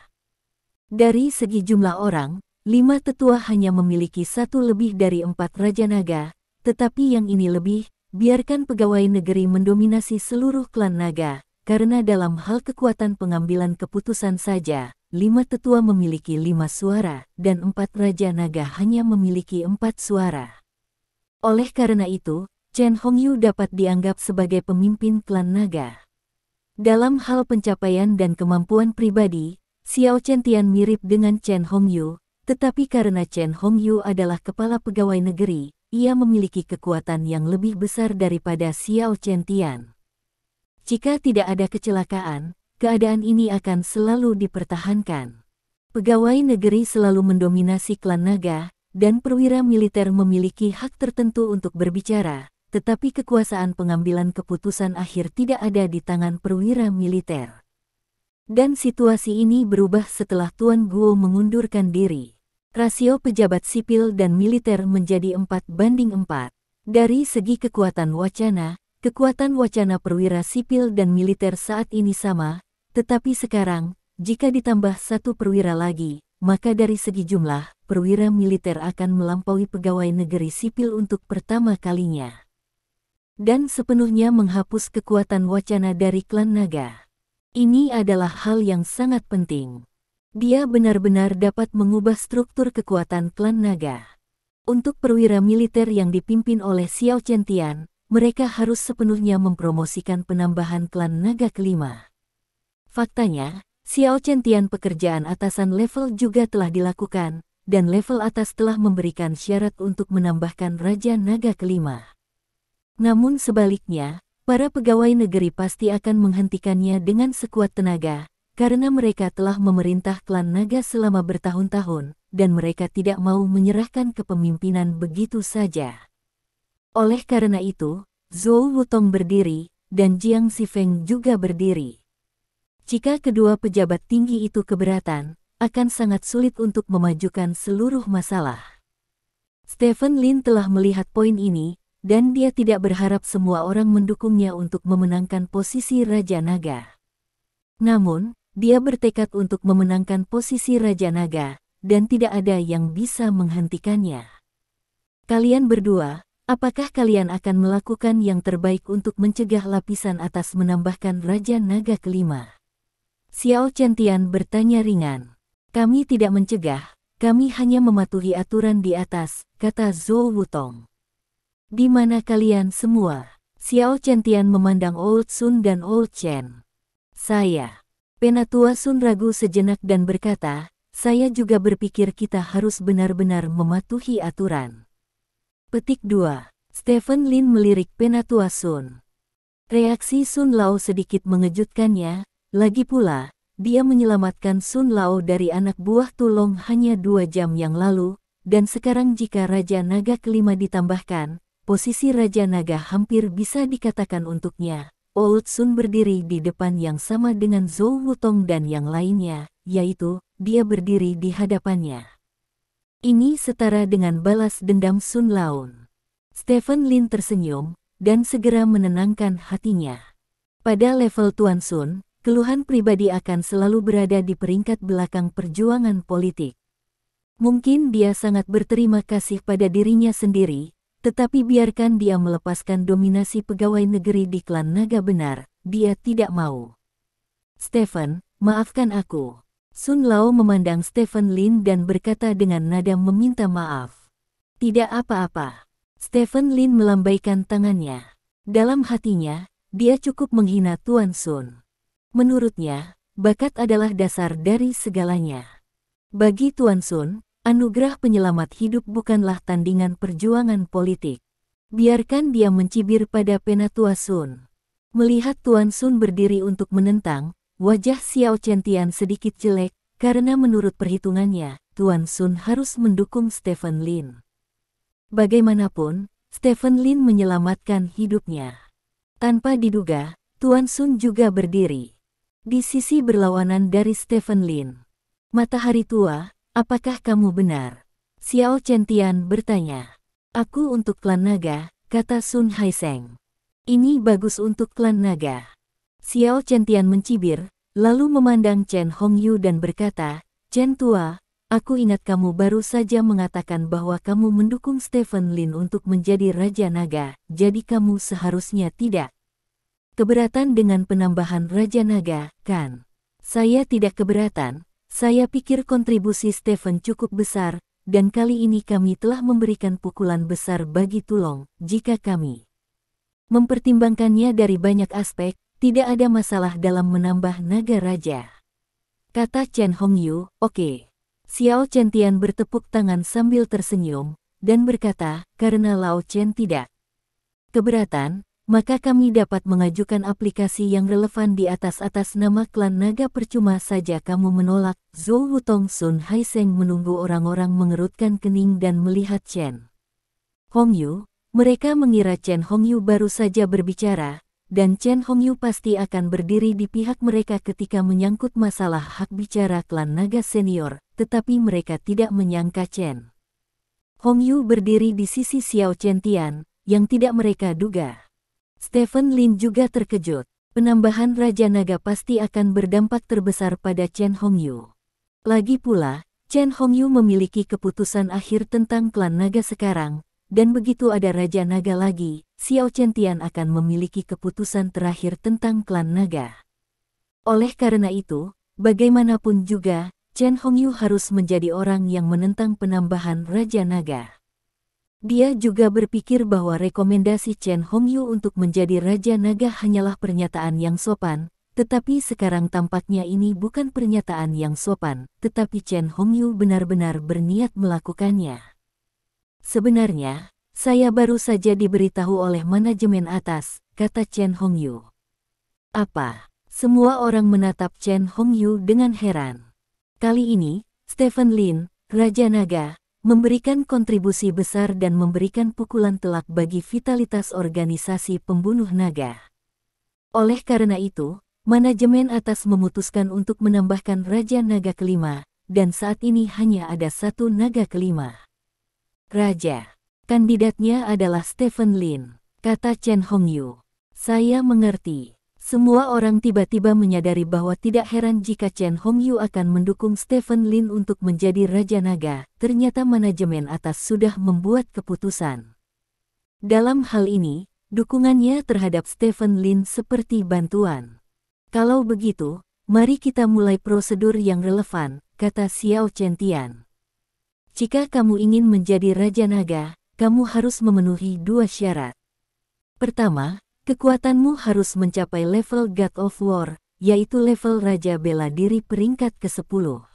Dari segi jumlah orang, 5 tetua hanya memiliki satu lebih dari 4 Raja Naga, tetapi yang ini lebih, biarkan pegawai negeri mendominasi seluruh klan naga, karena dalam hal kekuatan pengambilan keputusan saja, 5 tetua memiliki 5 suara, dan 4 Raja Naga hanya memiliki 4 suara. Oleh karena itu, Chen Hongyu dapat dianggap sebagai pemimpin klan naga. Dalam hal pencapaian dan kemampuan pribadi, Xiao Chentian mirip dengan Chen Hongyu, tetapi karena Chen Hongyu adalah kepala pegawai negeri, ia memiliki kekuatan yang lebih besar daripada Xiao Chentian. Jika tidak ada kecelakaan, keadaan ini akan selalu dipertahankan. Pegawai negeri selalu mendominasi klan naga, dan perwira militer memiliki hak tertentu untuk berbicara, tetapi kekuasaan pengambilan keputusan akhir tidak ada di tangan perwira militer. Dan situasi ini berubah setelah Tuan Guo mengundurkan diri. Rasio pejabat sipil dan militer menjadi 4:4. Dari segi kekuatan wacana perwira sipil dan militer saat ini sama, tetapi sekarang, jika ditambah satu perwira lagi, maka dari segi jumlah, perwira militer akan melampaui pegawai negeri sipil untuk pertama kalinya. Dan sepenuhnya menghapus kekuatan wacana dari klan naga. Ini adalah hal yang sangat penting. Dia benar-benar dapat mengubah struktur kekuatan klan naga. Untuk perwira militer yang dipimpin oleh Xiao Chentian, mereka harus sepenuhnya mempromosikan penambahan klan naga kelima. Faktanya, Xiao Chentian pekerjaan atasan level juga telah dilakukan, dan level atas telah memberikan syarat untuk menambahkan Raja Naga kelima. Namun sebaliknya, para pegawai negeri pasti akan menghentikannya dengan sekuat tenaga, karena mereka telah memerintah klan naga selama bertahun-tahun, dan mereka tidak mau menyerahkan kepemimpinan begitu saja. Oleh karena itu, Zhou Wutong berdiri, dan Jiang Xifeng juga berdiri. Jika kedua pejabat tinggi itu keberatan, akan sangat sulit untuk memajukan seluruh masalah. Stephen Lin telah melihat poin ini, dan dia tidak berharap semua orang mendukungnya untuk memenangkan posisi Raja Naga. Namun, dia bertekad untuk memenangkan posisi Raja Naga, dan tidak ada yang bisa menghentikannya. Kalian berdua, apakah kalian akan melakukan yang terbaik untuk mencegah lapisan atas menambahkan Raja Naga kelima? Xiao Chentian bertanya ringan. Kami tidak mencegah, kami hanya mematuhi aturan di atas, kata Zhou Wutong. Di mana kalian semua? Xiao Chentian memandang Old Sun dan Old Chen. Saya. Penatua Sun ragu sejenak dan berkata, saya juga berpikir kita harus benar-benar mematuhi aturan. Petik 2. Stephen Lin melirik Penatua Sun. Reaksi Sun Lao sedikit mengejutkannya, lagi pula, dia menyelamatkan Sun Lao dari anak buah Tulong hanya 2 jam yang lalu, dan sekarang jika Raja Naga kelima ditambahkan, posisi Raja Naga hampir bisa dikatakan untuknya. Old Sun berdiri di depan yang sama dengan Zhou Wutong dan yang lainnya, yaitu, dia berdiri di hadapannya. Ini setara dengan balas dendam Sun Lao. Stephen Lin tersenyum, dan segera menenangkan hatinya. Pada level Tuan Sun, keluhan pribadi akan selalu berada di peringkat belakang perjuangan politik. Mungkin dia sangat berterima kasih pada dirinya sendiri, tetapi biarkan dia melepaskan dominasi pegawai negeri di klan naga benar, dia tidak mau. Stephen, maafkan aku. Sun Lao memandang Stephen Lin dan berkata dengan nada meminta maaf. Tidak apa-apa. Stephen Lin melambaikan tangannya. Dalam hatinya, dia cukup menghina Tuan Sun. Menurutnya, bakat adalah dasar dari segalanya. Bagi Tuan Sun, anugerah penyelamat hidup bukanlah tandingan perjuangan politik. Biarkan dia mencibir pada Penatua Sun. Melihat Tuan Sun berdiri untuk menentang, wajah Xiao Chentian sedikit jelek, karena menurut perhitungannya, Tuan Sun harus mendukung Stephen Lin. Bagaimanapun, Stephen Lin menyelamatkan hidupnya. Tanpa diduga, Tuan Sun juga berdiri di sisi berlawanan dari Stephen Lin. Matahari tua, apakah kamu benar? Xiao Chentian bertanya. Aku untuk klan naga, kata Sun Haiseng. Ini bagus untuk klan naga. Xiao Chentian mencibir, lalu memandang Chen Hongyu dan berkata, Chen tua, aku ingat kamu baru saja mengatakan bahwa kamu mendukung Stephen Lin untuk menjadi Raja Naga, jadi kamu seharusnya tidak keberatan dengan penambahan Raja Naga, kan? Saya tidak keberatan, saya pikir kontribusi Stephen cukup besar, dan kali ini kami telah memberikan pukulan besar bagi Tulong, jika kami mempertimbangkannya dari banyak aspek, tidak ada masalah dalam menambah naga raja. Kata Chen Hongyu, oke. Xiao Chentian bertepuk tangan sambil tersenyum, dan berkata, karena Lao Chen tidak keberatan, maka kami dapat mengajukan aplikasi yang relevan di atas nama klan naga. Percuma saja kamu menolak. Zhou Wutong Sun Haiseng menunggu orang-orang mengerutkan kening dan melihat Chen Hongyu. Mereka mengira Chen Hongyu baru saja berbicara, dan Chen Hongyu pasti akan berdiri di pihak mereka ketika menyangkut masalah hak bicara klan naga senior, tetapi mereka tidak menyangka Chen Hongyu berdiri di sisi Xiao Chentian, yang tidak mereka duga. Stephen Lin juga terkejut. Penambahan Raja Naga pasti akan berdampak terbesar pada Chen Hongyu. Lagi pula, Chen Hongyu memiliki keputusan akhir tentang klan naga sekarang, dan begitu ada Raja Naga lagi, Xiao Chentian akan memiliki keputusan terakhir tentang klan naga. Oleh karena itu, bagaimanapun juga, Chen Hongyu harus menjadi orang yang menentang penambahan Raja Naga. Dia juga berpikir bahwa rekomendasi Chen Hongyu untuk menjadi Raja Naga hanyalah pernyataan yang sopan, tetapi sekarang tampaknya ini bukan pernyataan yang sopan, tetapi Chen Hongyu benar-benar berniat melakukannya. Sebenarnya, saya baru saja diberitahu oleh manajemen atas, kata Chen Hongyu. Apa? Semua orang menatap Chen Hongyu dengan heran. Kali ini, Stephen Lin, Raja Naga, memberikan kontribusi besar dan memberikan pukulan telak bagi vitalitas organisasi pembunuh naga. Oleh karena itu, manajemen atas memutuskan untuk menambahkan Raja Naga kelima, dan saat ini hanya ada satu naga kelima. Raja. Kandidatnya adalah Stephen Lin, kata Chen Hongyu. Saya mengerti. Semua orang tiba-tiba menyadari bahwa tidak heran jika Chen Hongyu akan mendukung Stephen Lin untuk menjadi Raja Naga. Ternyata manajemen atas sudah membuat keputusan. Dalam hal ini, dukungannya terhadap Stephen Lin seperti bantuan. Kalau begitu, mari kita mulai prosedur yang relevan, kata Xiao Chentian. Jika kamu ingin menjadi Raja Naga, kamu harus memenuhi dua syarat. Pertama, kekuatanmu harus mencapai level God of War, yaitu level Raja Bela Diri peringkat ke-10.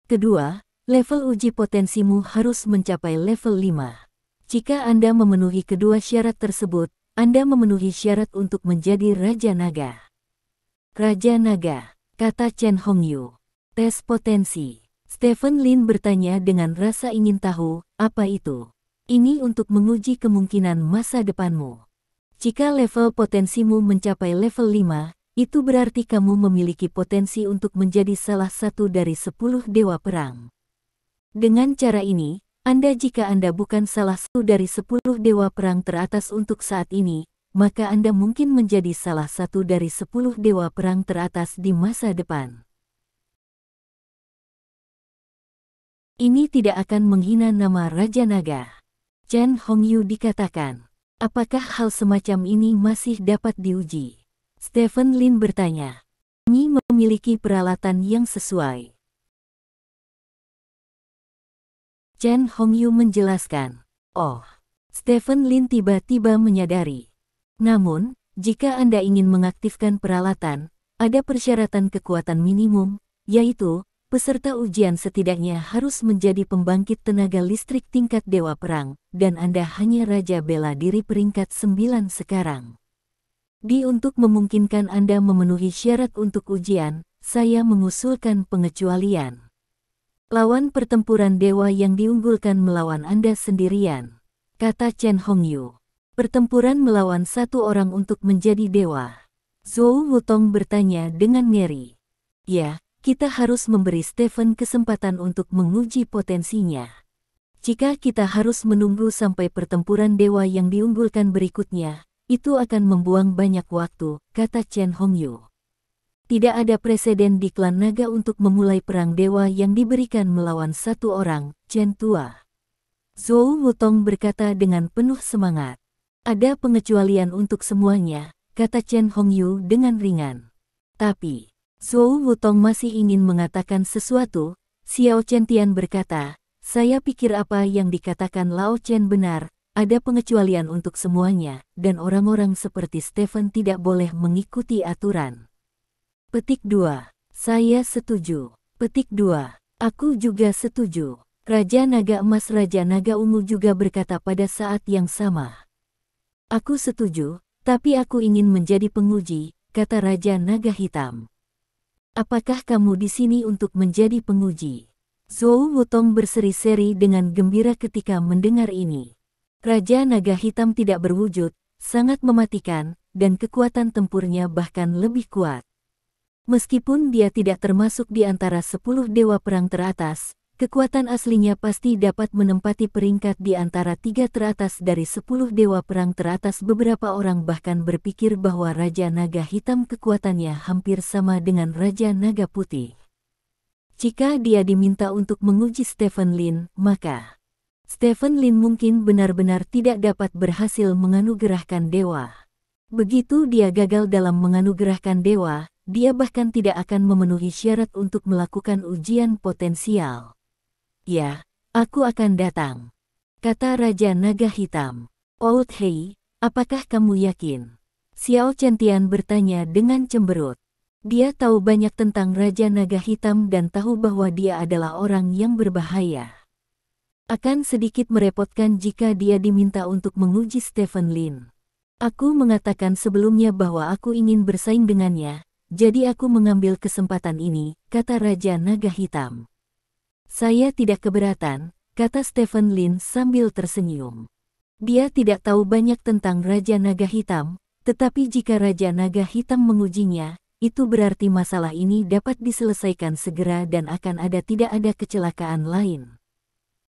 Kedua, level uji potensimu harus mencapai level 5. Jika Anda memenuhi kedua syarat tersebut, Anda memenuhi syarat untuk menjadi Raja Naga. Raja Naga, kata Chen Hongyu. Tes potensi. Stephen Lin bertanya dengan rasa ingin tahu, apa itu? Ini untuk menguji kemungkinan masa depanmu. Jika level potensimu mencapai level 5, itu berarti kamu memiliki potensi untuk menjadi salah satu dari 10 dewa perang. Dengan cara ini, jika Anda bukan salah satu dari 10 dewa perang teratas untuk saat ini, maka Anda mungkin menjadi salah satu dari 10 dewa perang teratas di masa depan. Ini tidak akan menghina nama Raja Naga. Chen Hongyu dikatakan. Apakah hal semacam ini masih dapat diuji? Stephen Lin bertanya. Kami memiliki peralatan yang sesuai. Chen Hongyu menjelaskan. Oh, Stephen Lin tiba-tiba menyadari. Namun, jika Anda ingin mengaktifkan peralatan, ada persyaratan kekuatan minimum, yaitu, peserta ujian setidaknya harus menjadi pembangkit tenaga listrik tingkat dewa perang, dan Anda hanya Raja Bela Diri peringkat 9 sekarang. Untuk memungkinkan Anda memenuhi syarat untuk ujian, saya mengusulkan pengecualian. Lawan pertempuran dewa yang diunggulkan melawan Anda sendirian, kata Chen Hongyu. Pertempuran melawan satu orang untuk menjadi dewa. Zhou Wutong bertanya dengan ngeri. Ya. Kita harus memberi Stephen kesempatan untuk menguji potensinya. Jika kita harus menunggu sampai pertempuran dewa yang diunggulkan berikutnya, itu akan membuang banyak waktu, kata Chen Hongyu. Tidak ada preseden di klan naga untuk memulai perang dewa yang diberikan melawan satu orang, Chen Tua. Zhou Wutong berkata dengan penuh semangat. Ada pengecualian untuk semuanya, kata Chen Hongyu dengan ringan. Tapi Zhou Wutong masih ingin mengatakan sesuatu. Xiao Chentian berkata, saya pikir apa yang dikatakan Lao Chen benar, ada pengecualian untuk semuanya, dan orang-orang seperti Stephen tidak boleh mengikuti aturan. Petik 2. Saya setuju. Petik 2. Aku juga setuju. Raja Naga Emas Raja Naga Ungu juga berkata pada saat yang sama. Aku setuju, tapi aku ingin menjadi penguji, kata Raja Naga Hitam. Apakah kamu di sini untuk menjadi penguji? Zhou Wutong berseri-seri dengan gembira ketika mendengar ini. Raja Naga Hitam tidak berwujud, sangat mematikan, dan kekuatan tempurnya bahkan lebih kuat. Meskipun dia tidak termasuk di antara 10 dewa perang teratas, kekuatan aslinya pasti dapat menempati peringkat di antara 3 teratas dari 10 dewa perang teratas. Beberapa orang bahkan berpikir bahwa Raja Naga Hitam kekuatannya hampir sama dengan Raja Naga Putih. Jika dia diminta untuk menguji Stephen Lin, maka Stephen Lin mungkin benar-benar tidak dapat berhasil menganugerahkan dewa. Begitu dia gagal dalam menganugerahkan dewa, dia bahkan tidak akan memenuhi syarat untuk melakukan ujian potensial. Ya, aku akan datang, kata Raja Naga Hitam. Old Hei, apakah kamu yakin? Xiao Chentian bertanya dengan cemberut. Dia tahu banyak tentang Raja Naga Hitam dan tahu bahwa dia adalah orang yang berbahaya. Akan sedikit merepotkan jika dia diminta untuk menguji Stephen Lin. Aku mengatakan sebelumnya bahwa aku ingin bersaing dengannya, jadi aku mengambil kesempatan ini, kata Raja Naga Hitam. Saya tidak keberatan, kata Stephen Lin sambil tersenyum. Dia tidak tahu banyak tentang Raja Naga Hitam, tetapi jika Raja Naga Hitam mengujinya, itu berarti masalah ini dapat diselesaikan segera dan tidak ada kecelakaan lain.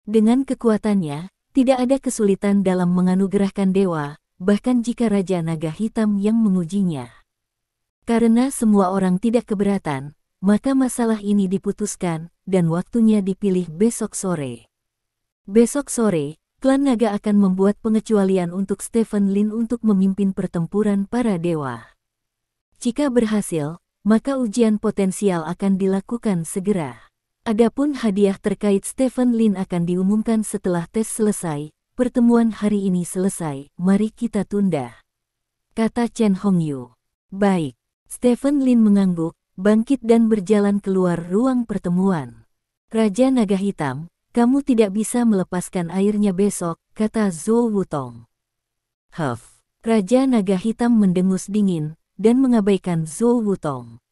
Dengan kekuatannya, tidak ada kesulitan dalam menganugerahkan dewa, bahkan jika Raja Naga Hitam yang mengujinya. Karena semua orang tidak keberatan, maka masalah ini diputuskan, dan waktunya dipilih besok sore. Besok sore, klan naga akan membuat pengecualian untuk Stephen Lin untuk memimpin pertempuran para dewa. Jika berhasil, maka ujian potensial akan dilakukan segera. Adapun hadiah terkait Stephen Lin akan diumumkan setelah tes selesai. Pertemuan hari ini selesai, mari kita tunda, kata Chen Hongyu. Baik, Stephen Lin mengangguk, bangkit dan berjalan keluar ruang pertemuan. Raja Naga Hitam, kamu tidak bisa melepaskan airnya besok, kata Zhou Wutong. Huff, Raja Naga Hitam mendengus dingin, dan mengabaikan Zhou Wutong.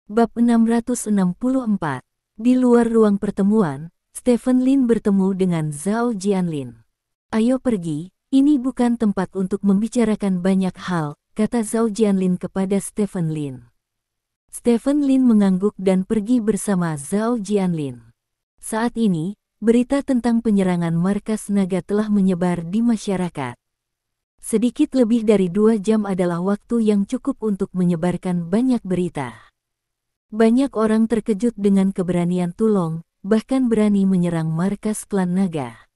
Bab 664. Di luar ruang pertemuan, Stephen Lin bertemu dengan Zhao Jianlin. Ayo pergi, ini bukan tempat untuk membicarakan banyak hal, kata Zhao Jianlin kepada Stephen Lin. Stephen Lin mengangguk dan pergi bersama Zhao Jianlin. Saat ini, berita tentang penyerangan markas naga telah menyebar di masyarakat. Sedikit lebih dari 2 jam adalah waktu yang cukup untuk menyebarkan banyak berita. Banyak orang terkejut dengan keberanian Tulong, bahkan berani menyerang markas klan naga.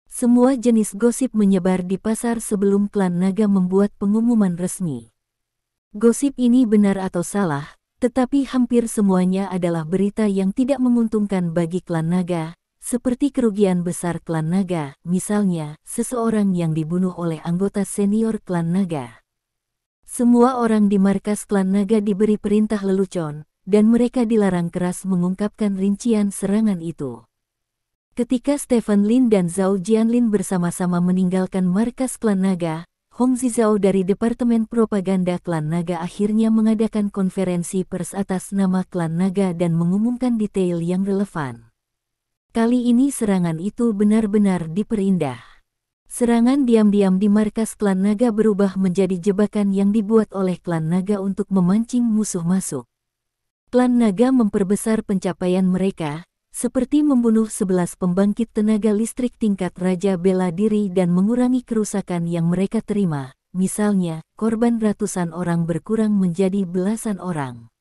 Semua jenis gosip menyebar di pasar sebelum klan naga membuat pengumuman resmi. Gosip ini benar atau salah, tetapi hampir semuanya adalah berita yang tidak menguntungkan bagi klan naga, seperti kerugian besar klan naga, misalnya seseorang yang dibunuh oleh anggota senior klan naga. Semua orang di markas klan naga diberi perintah lelucon, dan mereka dilarang keras mengungkapkan rincian serangan itu. Ketika Stephen Lin dan Zhao Jianlin bersama-sama meninggalkan markas klan naga, Hong Zizhao dari Departemen Propaganda Klan Naga akhirnya mengadakan konferensi pers atas nama klan naga dan mengumumkan detail yang relevan. Kali ini serangan itu benar-benar diperindah. Serangan diam-diam di markas klan naga berubah menjadi jebakan yang dibuat oleh klan naga untuk memancing musuh masuk. Klan naga memperbesar pencapaian mereka, seperti membunuh 11 pembangkit tenaga listrik tingkat raja bela diri dan mengurangi kerusakan yang mereka terima, misalnya, korban ratusan orang berkurang menjadi belasan orang.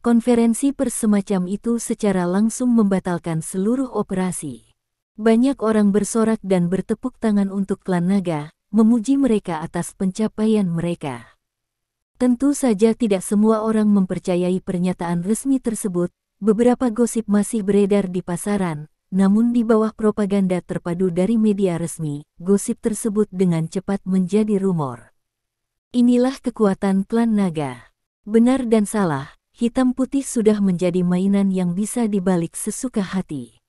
Konferensi pers semacam itu secara langsung membatalkan seluruh operasi. Banyak orang bersorak dan bertepuk tangan untuk klan naga, memuji mereka atas pencapaian mereka. Tentu saja tidak semua orang mempercayai pernyataan resmi tersebut, beberapa gosip masih beredar di pasaran, namun di bawah propaganda terpadu dari media resmi, gosip tersebut dengan cepat menjadi rumor. Inilah kekuatan klan naga. Benar dan salah, hitam putih sudah menjadi mainan yang bisa dibalik sesuka hati.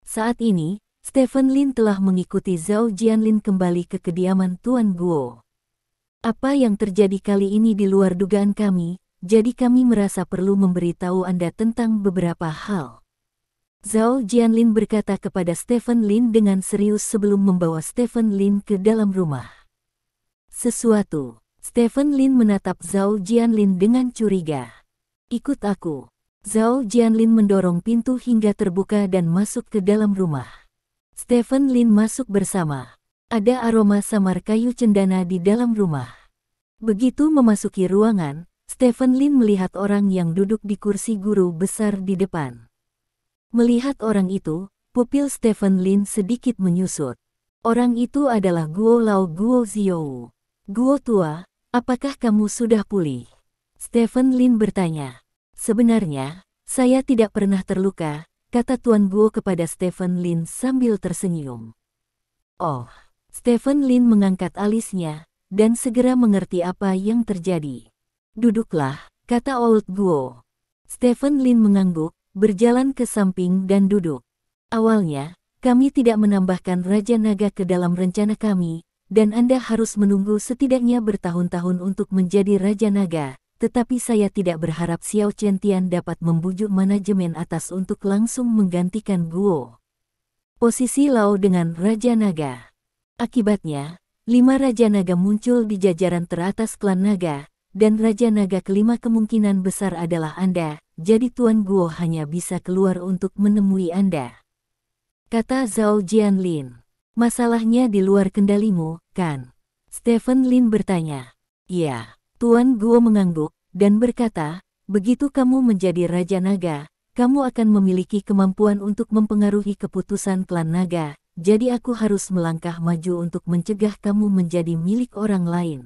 Saat ini, Stephen Lin telah mengikuti Zhao Jianlin kembali ke kediaman Tuan Guo. Apa yang terjadi kali ini di luar dugaan kami, jadi kami merasa perlu memberitahu Anda tentang beberapa hal. Zhao Jianlin berkata kepada Stephen Lin dengan serius sebelum membawa Stephen Lin ke dalam rumah. Sesuatu. Stephen Lin menatap Zhao Jianlin dengan curiga. Ikut aku. Zhao Jianlin mendorong pintu hingga terbuka dan masuk ke dalam rumah. Stephen Lin masuk bersama. Ada aroma samar kayu cendana di dalam rumah. Begitu memasuki ruangan, Stephen Lin melihat orang yang duduk di kursi guru besar di depan. Melihat orang itu, pupil Stephen Lin sedikit menyusut. Orang itu adalah Guo Lao Guo Ziyou. Guo tua, apakah kamu sudah pulih? Stephen Lin bertanya. Sebenarnya, saya tidak pernah terluka, kata Tuan Guo kepada Stephen Lin sambil tersenyum. Oh. Stephen Lin mengangkat alisnya, dan segera mengerti apa yang terjadi. Duduklah, kata Old Guo. Stephen Lin mengangguk, berjalan ke samping dan duduk. Awalnya, kami tidak menambahkan Raja Naga ke dalam rencana kami, dan Anda harus menunggu setidaknya bertahun-tahun untuk menjadi Raja Naga, tetapi saya tidak berharap Xiao Chentian dapat membujuk manajemen atas untuk langsung menggantikan Guo. Posisi Lao dengan Raja Naga. Akibatnya, 5 Raja Naga muncul di jajaran teratas klan Naga, dan Raja Naga kelima kemungkinan besar adalah Anda, jadi Tuan Guo hanya bisa keluar untuk menemui Anda. Kata Zhao Jianlin. Masalahnya di luar kendalimu, kan? Stephen Lin bertanya. Iya. Tuan Guo mengangguk, dan berkata, begitu kamu menjadi Raja Naga, kamu akan memiliki kemampuan untuk mempengaruhi keputusan klan Naga, jadi aku harus melangkah maju untuk mencegah kamu menjadi milik orang lain.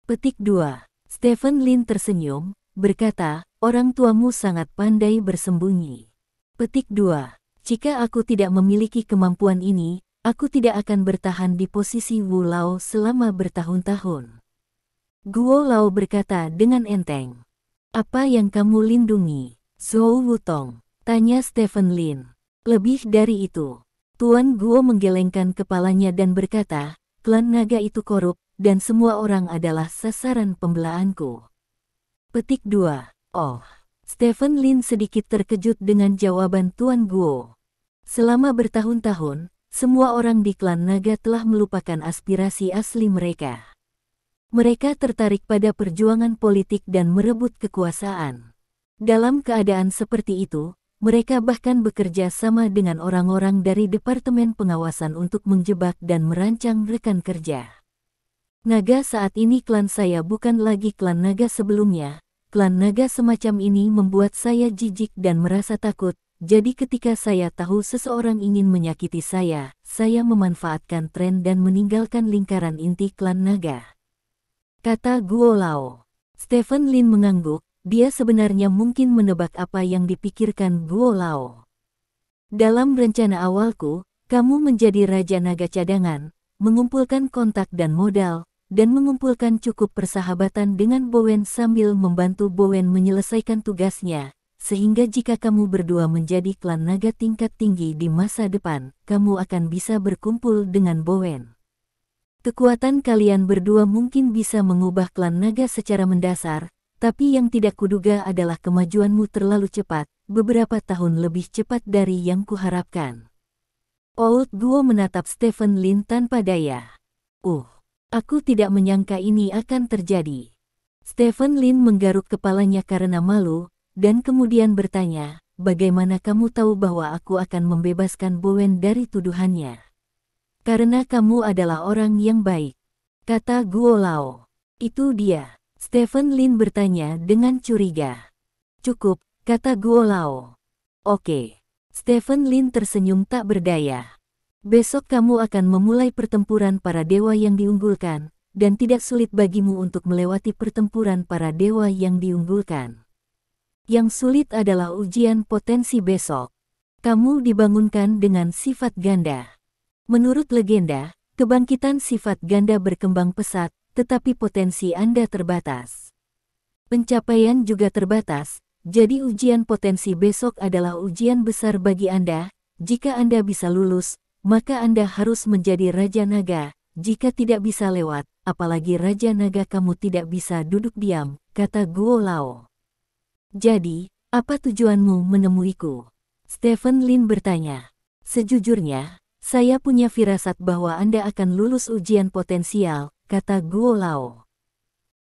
Petik 2. Stephen Lin tersenyum, berkata, orang tuamu sangat pandai bersembunyi. Petik 2. Jika aku tidak memiliki kemampuan ini, aku tidak akan bertahan di posisi Wu Lao selama bertahun-tahun. Guo Lao berkata dengan enteng. Apa yang kamu lindungi? Zhou Wutong, tanya Stephen Lin. Lebih dari itu. Tuan Guo menggelengkan kepalanya dan berkata, klan naga itu korup, dan semua orang adalah sasaran pembelaanku. Petik 2. Oh. Stephen Lin sedikit terkejut dengan jawaban Tuan Guo. Selama bertahun-tahun, semua orang di klan naga telah melupakan aspirasi asli mereka. Mereka tertarik pada perjuangan politik dan merebut kekuasaan. Dalam keadaan seperti itu, mereka bahkan bekerja sama dengan orang-orang dari Departemen Pengawasan untuk menjebak dan merancang rekan kerja. Naga saat ini klan saya bukan lagi klan naga sebelumnya. Klan naga semacam ini membuat saya jijik dan merasa takut, jadi ketika saya tahu seseorang ingin menyakiti saya memanfaatkan tren dan meninggalkan lingkaran inti klan naga. Kata Guo Lao. Stephen Lin mengangguk, dia sebenarnya mungkin menebak apa yang dipikirkan Guo Lao. Dalam rencana awalku, kamu menjadi Raja Naga cadangan, mengumpulkan kontak dan modal, dan mengumpulkan cukup persahabatan dengan Bowen sambil membantu Bowen menyelesaikan tugasnya, sehingga jika kamu berdua menjadi klan naga tingkat tinggi di masa depan, kamu akan bisa berkumpul dengan Bowen. Kekuatan kalian berdua mungkin bisa mengubah klan naga secara mendasar, tapi yang tidak kuduga adalah kemajuanmu terlalu cepat, beberapa tahun lebih cepat dari yang kuharapkan. Old Guo menatap Stephen Lin tanpa daya. Aku tidak menyangka ini akan terjadi. Stephen Lin menggaruk kepalanya karena malu, dan kemudian bertanya, bagaimana kamu tahu bahwa aku akan membebaskan Bowen dari tuduhannya? Karena kamu adalah orang yang baik, kata Guo Lao. Itu dia. Stephen Lin bertanya dengan curiga. Cukup, kata Guo Lao. Oke. Stephen Lin tersenyum tak berdaya. Besok kamu akan memulai pertempuran para dewa yang diunggulkan, dan tidak sulit bagimu untuk melewati pertempuran para dewa yang diunggulkan. Yang sulit adalah ujian potensi besok. Kamu dibangunkan dengan sifat ganda. Menurut legenda, kebangkitan sifat ganda berkembang pesat, tetapi potensi Anda terbatas. Pencapaian juga terbatas, jadi ujian potensi besok adalah ujian besar bagi Anda. Jika Anda bisa lulus, maka Anda harus menjadi Raja Naga. Jika tidak bisa lewat, apalagi Raja Naga kamu tidak bisa duduk diam, kata Guo Lao. Jadi, apa tujuanmu menemuiku? Stephen Lin bertanya. Sejujurnya, saya punya firasat bahwa Anda akan lulus ujian potensial, kata Guo Lao.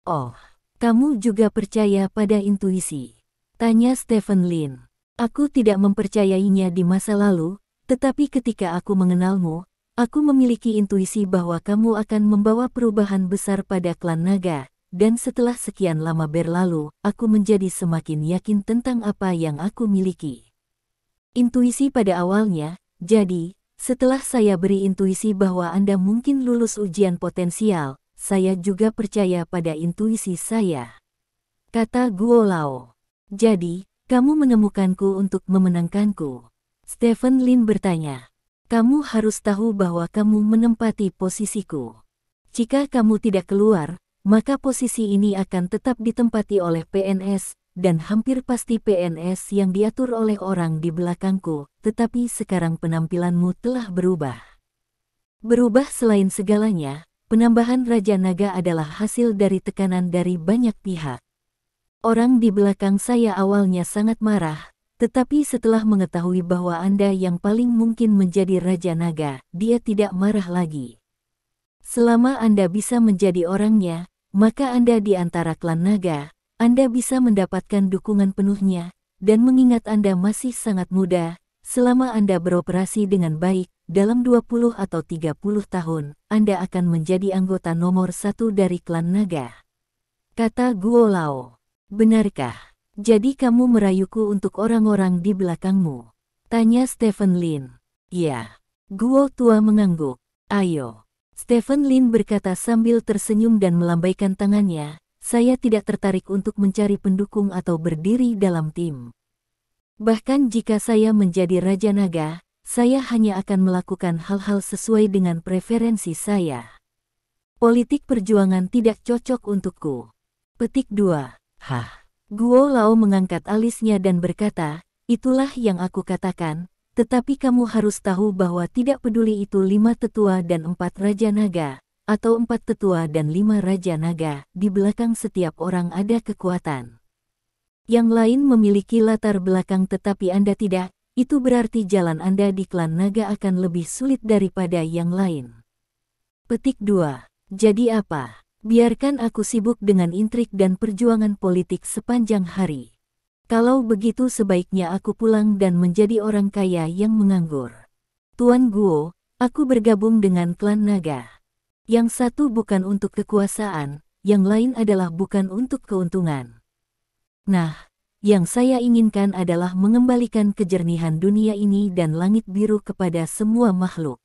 Oh, kamu juga percaya pada intuisi? Tanya Stephen Lin. Aku tidak mempercayainya di masa lalu, tetapi ketika aku mengenalmu, aku memiliki intuisi bahwa kamu akan membawa perubahan besar pada klan naga, dan setelah sekian lama berlalu, aku menjadi semakin yakin tentang apa yang aku miliki. Intuisi pada awalnya, jadi, setelah saya beri intuisi bahwa Anda mungkin lulus ujian potensial, saya juga percaya pada intuisi saya. Kata Guo Lao. Jadi, kamu menemukanku untuk memenangkanku. Stephen Lin bertanya. Kamu harus tahu bahwa kamu menempati posisiku. Jika kamu tidak keluar, maka posisi ini akan tetap ditempati oleh PNS, dan hampir pasti PNS yang diatur oleh orang di belakangku, tetapi sekarang penampilanmu telah berubah. Berubah selain segalanya, penambahan Raja Naga adalah hasil dari tekanan dari banyak pihak. Orang di belakang saya awalnya sangat marah, tetapi setelah mengetahui bahwa Anda yang paling mungkin menjadi Raja Naga, dia tidak marah lagi. Selama Anda bisa menjadi orangnya, maka Anda di antara klan naga, Anda bisa mendapatkan dukungan penuhnya, dan mengingat Anda masih sangat muda, selama Anda beroperasi dengan baik, dalam 20 atau 30 tahun, Anda akan menjadi anggota nomor 1 dari klan naga. Kata Guo Lao. Benarkah? Jadi kamu merayuku untuk orang-orang di belakangmu? Tanya Stephen Lin. Ya. Guo tua mengangguk. Ayo. Stephen Lin berkata sambil tersenyum dan melambaikan tangannya, saya tidak tertarik untuk mencari pendukung atau berdiri dalam tim. Bahkan jika saya menjadi Raja Naga, saya hanya akan melakukan hal-hal sesuai dengan preferensi saya. Politik perjuangan tidak cocok untukku. Petik 2. Hah. Guo Lao mengangkat alisnya dan berkata, itulah yang aku katakan, tetapi kamu harus tahu bahwa tidak peduli itu 5 tetua dan 4 Raja Naga, atau 4 tetua dan 5 Raja Naga, di belakang setiap orang ada kekuatan. Yang lain memiliki latar belakang tetapi Anda tidak, itu berarti jalan Anda di klan naga akan lebih sulit daripada yang lain. Petik 2. Jadi apa? Biarkan aku sibuk dengan intrik dan perjuangan politik sepanjang hari. Kalau begitu sebaiknya aku pulang dan menjadi orang kaya yang menganggur. Tuan Guo, aku bergabung dengan klan naga. Yang satu bukan untuk kekuasaan, yang lain adalah bukan untuk keuntungan. Nah, yang saya inginkan adalah mengembalikan kejernihan dunia ini dan langit biru kepada semua makhluk.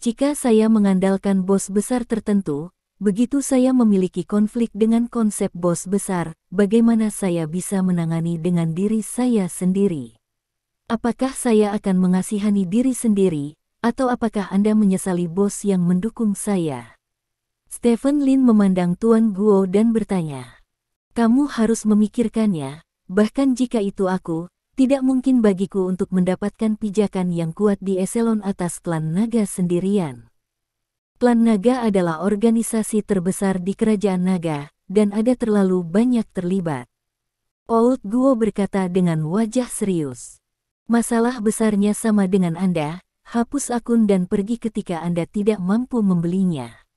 Jika saya mengandalkan bos besar tertentu, begitu saya memiliki konflik dengan konsep bos besar, bagaimana saya bisa menangani dengan diri saya sendiri? Apakah saya akan mengasihani diri sendiri, atau apakah Anda menyesali bos yang mendukung saya? Stephen Lin memandang Tuan Guo dan bertanya. Kamu harus memikirkannya, bahkan jika itu aku, tidak mungkin bagiku untuk mendapatkan pijakan yang kuat di eselon atas klan naga sendirian. Klan naga adalah organisasi terbesar di kerajaan naga, dan ada terlalu banyak terlibat. Old Guo berkata dengan wajah serius. Masalah besarnya sama dengan Anda, hapus akun dan pergi ketika Anda tidak mampu membelinya.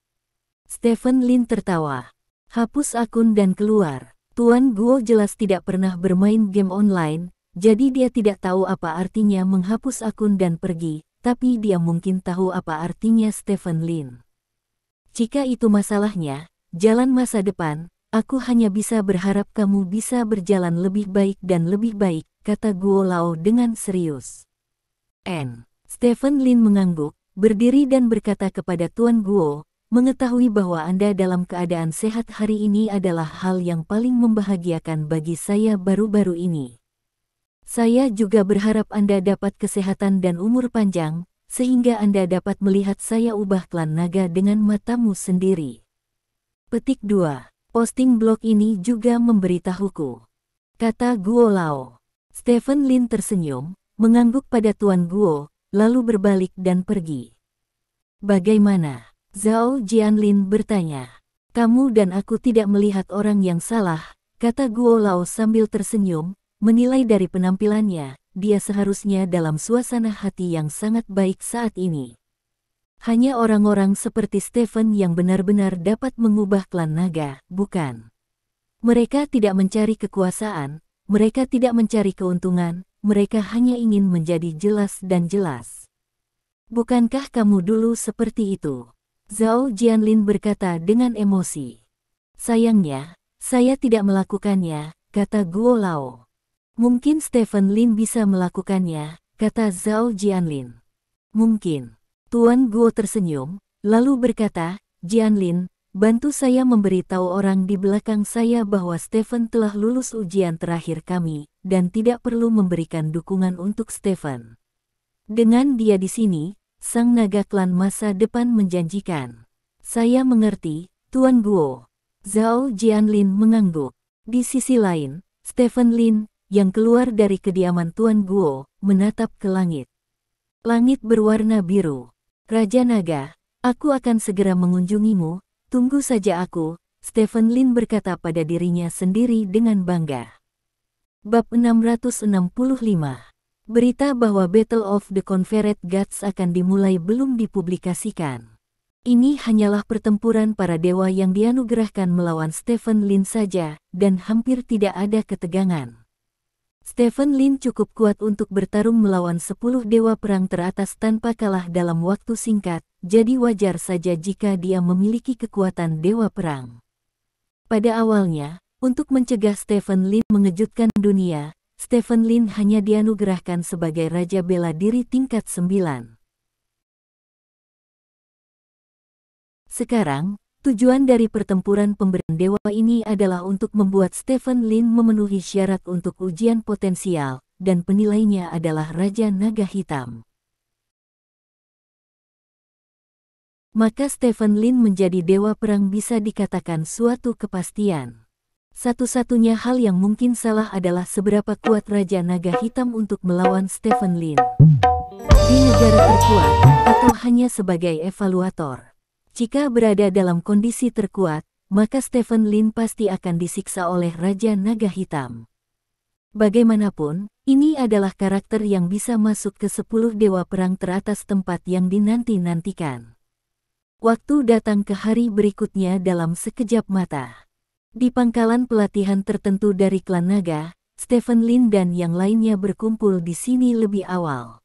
Stephen Lin tertawa. Hapus akun dan keluar. Tuan Guo jelas tidak pernah bermain game online, jadi dia tidak tahu apa artinya menghapus akun dan pergi, tapi dia mungkin tahu apa artinya Stephen Lin. Jika itu masalahnya, jalan masa depan, aku hanya bisa berharap kamu bisa berjalan lebih baik dan lebih baik, kata Guo Lao dengan serius. Stephen Lin mengangguk, berdiri dan berkata kepada Tuan Guo, mengetahui bahwa Anda dalam keadaan sehat hari ini adalah hal yang paling membahagiakan bagi saya baru-baru ini. Saya juga berharap Anda dapat kesehatan dan umur panjang, sehingga Anda dapat melihat saya ubah klan naga dengan matamu sendiri. Petik 2. Posting blog ini juga memberitahuku. Kata Guo Lao. Stephen Lin tersenyum, mengangguk pada Tuan Guo, lalu berbalik dan pergi. Bagaimana? Zhao Jianlin bertanya. Kamu dan aku tidak melihat orang yang salah, kata Guo Lao sambil tersenyum, menilai dari penampilannya, dia seharusnya dalam suasana hati yang sangat baik saat ini. Hanya orang-orang seperti Stephen yang benar-benar dapat mengubah klan naga, bukan? Mereka tidak mencari kekuasaan, mereka tidak mencari keuntungan, mereka hanya ingin menjadi jelas dan jelas. Bukankah kamu dulu seperti itu? Zhao Jianlin berkata dengan emosi. Sayangnya, saya tidak melakukannya, kata Guo Lao. Mungkin Stephen Lin bisa melakukannya, kata Zhao Jianlin. Mungkin. Tuan Guo tersenyum, lalu berkata, Jianlin, bantu saya memberitahu orang di belakang saya bahwa Stephen telah lulus ujian terakhir kami, dan tidak perlu memberikan dukungan untuk Stephen. Dengan dia di sini, sang naga klan masa depan menjanjikan. Saya mengerti, Tuan Guo. Zhao Jianlin mengangguk. Di sisi lain, Stephen Lin, yang keluar dari kediaman Tuan Guo, menatap ke langit. Langit berwarna biru. Raja Naga, aku akan segera mengunjungimu, tunggu saja aku, Stephen Lin berkata pada dirinya sendiri dengan bangga. Bab 665. Berita bahwa Battle of the Confederate Gods akan dimulai belum dipublikasikan. Ini hanyalah pertempuran para dewa yang dianugerahkan melawan Stephen Lin saja, dan hampir tidak ada ketegangan. Stephen Lin cukup kuat untuk bertarung melawan 10 dewa perang teratas tanpa kalah dalam waktu singkat, jadi wajar saja jika dia memiliki kekuatan dewa perang. Pada awalnya, untuk mencegah Stephen Lin mengejutkan dunia, Stephen Lin hanya dianugerahkan sebagai Raja Bela Diri tingkat 9. Sekarang, tujuan dari pertempuran pemberian dewa ini adalah untuk membuat Stephen Lin memenuhi syarat untuk ujian potensial, dan penilainya adalah Raja Naga Hitam. Maka Stephen Lin menjadi dewa perang bisa dikatakan suatu kepastian. Satu-satunya hal yang mungkin salah adalah seberapa kuat Raja Naga Hitam untuk melawan Stephen Lin. Di negara terkuat, atau hanya sebagai evaluator. Jika berada dalam kondisi terkuat, maka Stephen Lin pasti akan disiksa oleh Raja Naga Hitam. Bagaimanapun, ini adalah karakter yang bisa masuk ke 10 dewa perang teratas tempat yang dinanti-nantikan. Waktu datang ke hari berikutnya dalam sekejap mata. Di pangkalan pelatihan tertentu dari klan naga, Stephen Lin dan yang lainnya berkumpul di sini lebih awal.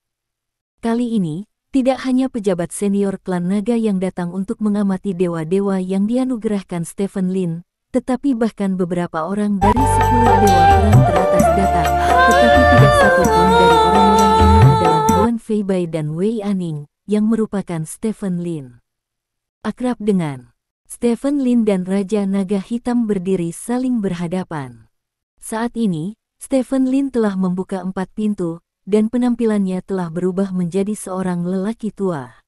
Kali ini, tidak hanya pejabat senior klan naga yang datang untuk mengamati dewa-dewa yang dianugerahkan Stephen Lin, tetapi bahkan beberapa orang dari 10 dewa perang teratas datang, tetapi tidak satu pun dari orang-orang ini adalah Guan Fei Bai dan Wei Aning, yang merupakan Stephen Lin. Akrab dengan Stephen Lin dan Raja Naga Hitam berdiri saling berhadapan. Saat ini, Stephen Lin telah membuka 4 pintu, dan penampilannya telah berubah menjadi seorang lelaki tua.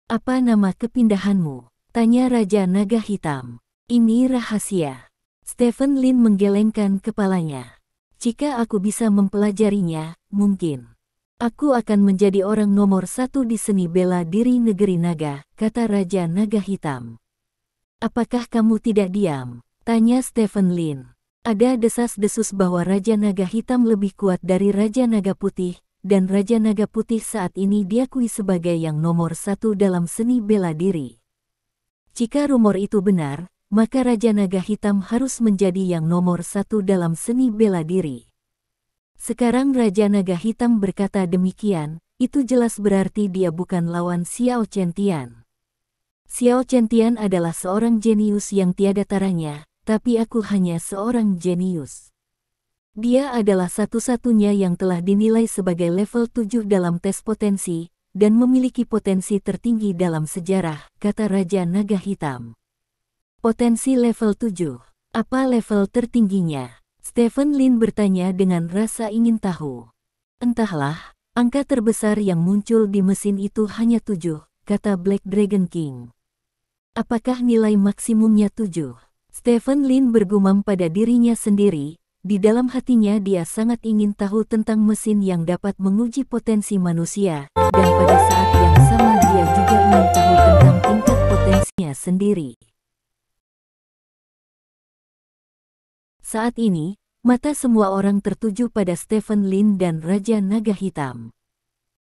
"Apa nama kepindahanmu?" tanya Raja Naga Hitam. "Ini rahasia." Stephen Lin menggelengkan kepalanya. "Jika aku bisa mempelajarinya, mungkin aku akan menjadi orang nomor 1 di seni bela diri negeri naga," kata Raja Naga Hitam. "Apakah kamu tidak diam?" tanya Stephen Lin. Ada desas-desus bahwa Raja Naga Hitam lebih kuat dari Raja Naga Putih, dan Raja Naga Putih saat ini diakui sebagai yang nomor 1 dalam seni bela diri. Jika rumor itu benar, maka Raja Naga Hitam harus menjadi yang nomor 1 dalam seni bela diri. Sekarang Raja Naga Hitam berkata demikian, itu jelas berarti dia bukan lawan Xiao Chen-Tian. Xiao Chen-Tian adalah seorang jenius yang tiada taranya, tapi aku hanya seorang jenius. Dia adalah satu-satunya yang telah dinilai sebagai level 7 dalam tes potensi, dan memiliki potensi tertinggi dalam sejarah, kata Raja Naga Hitam. Potensi level 7. Apa level tertingginya? Stephen Lin bertanya dengan rasa ingin tahu. Entahlah, angka terbesar yang muncul di mesin itu hanya 7, kata Black Dragon King. Apakah nilai maksimumnya 7? Stephen Lin bergumam pada dirinya sendiri, di dalam hatinya dia sangat ingin tahu tentang mesin yang dapat menguji potensi manusia, dan pada saat yang sama dia juga ingin tahu tentang tingkat potensinya sendiri. Saat ini, mata semua orang tertuju pada Stephen Lin dan Raja Naga Hitam.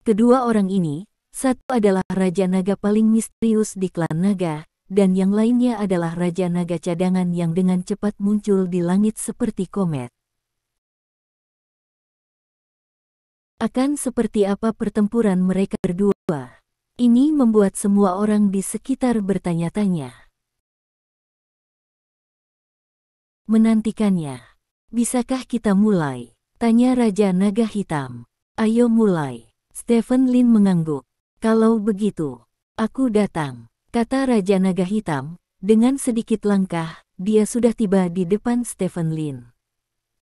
Kedua orang ini, satu adalah Raja Naga paling misterius di klan naga, dan yang lainnya adalah Raja Naga cadangan yang dengan cepat muncul di langit seperti komet. Akan seperti apa pertempuran mereka berdua? Ini membuat semua orang di sekitar bertanya-tanya. Menantikannya. Bisakah kita mulai? Tanya Raja Naga Hitam. Ayo mulai. Stephen Lin mengangguk. Kalau begitu, aku datang. Kata Raja Naga Hitam, dengan sedikit langkah, dia sudah tiba di depan Stephen Lin.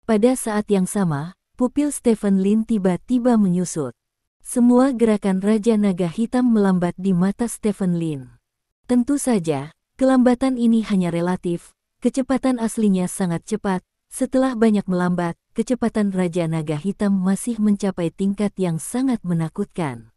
Pada saat yang sama, pupil Stephen Lin tiba-tiba menyusut. Semua gerakan Raja Naga Hitam melambat di mata Stephen Lin. Tentu saja, kelambatan ini hanya relatif, kecepatan aslinya sangat cepat. Setelah banyak melambat, kecepatan Raja Naga Hitam masih mencapai tingkat yang sangat menakutkan.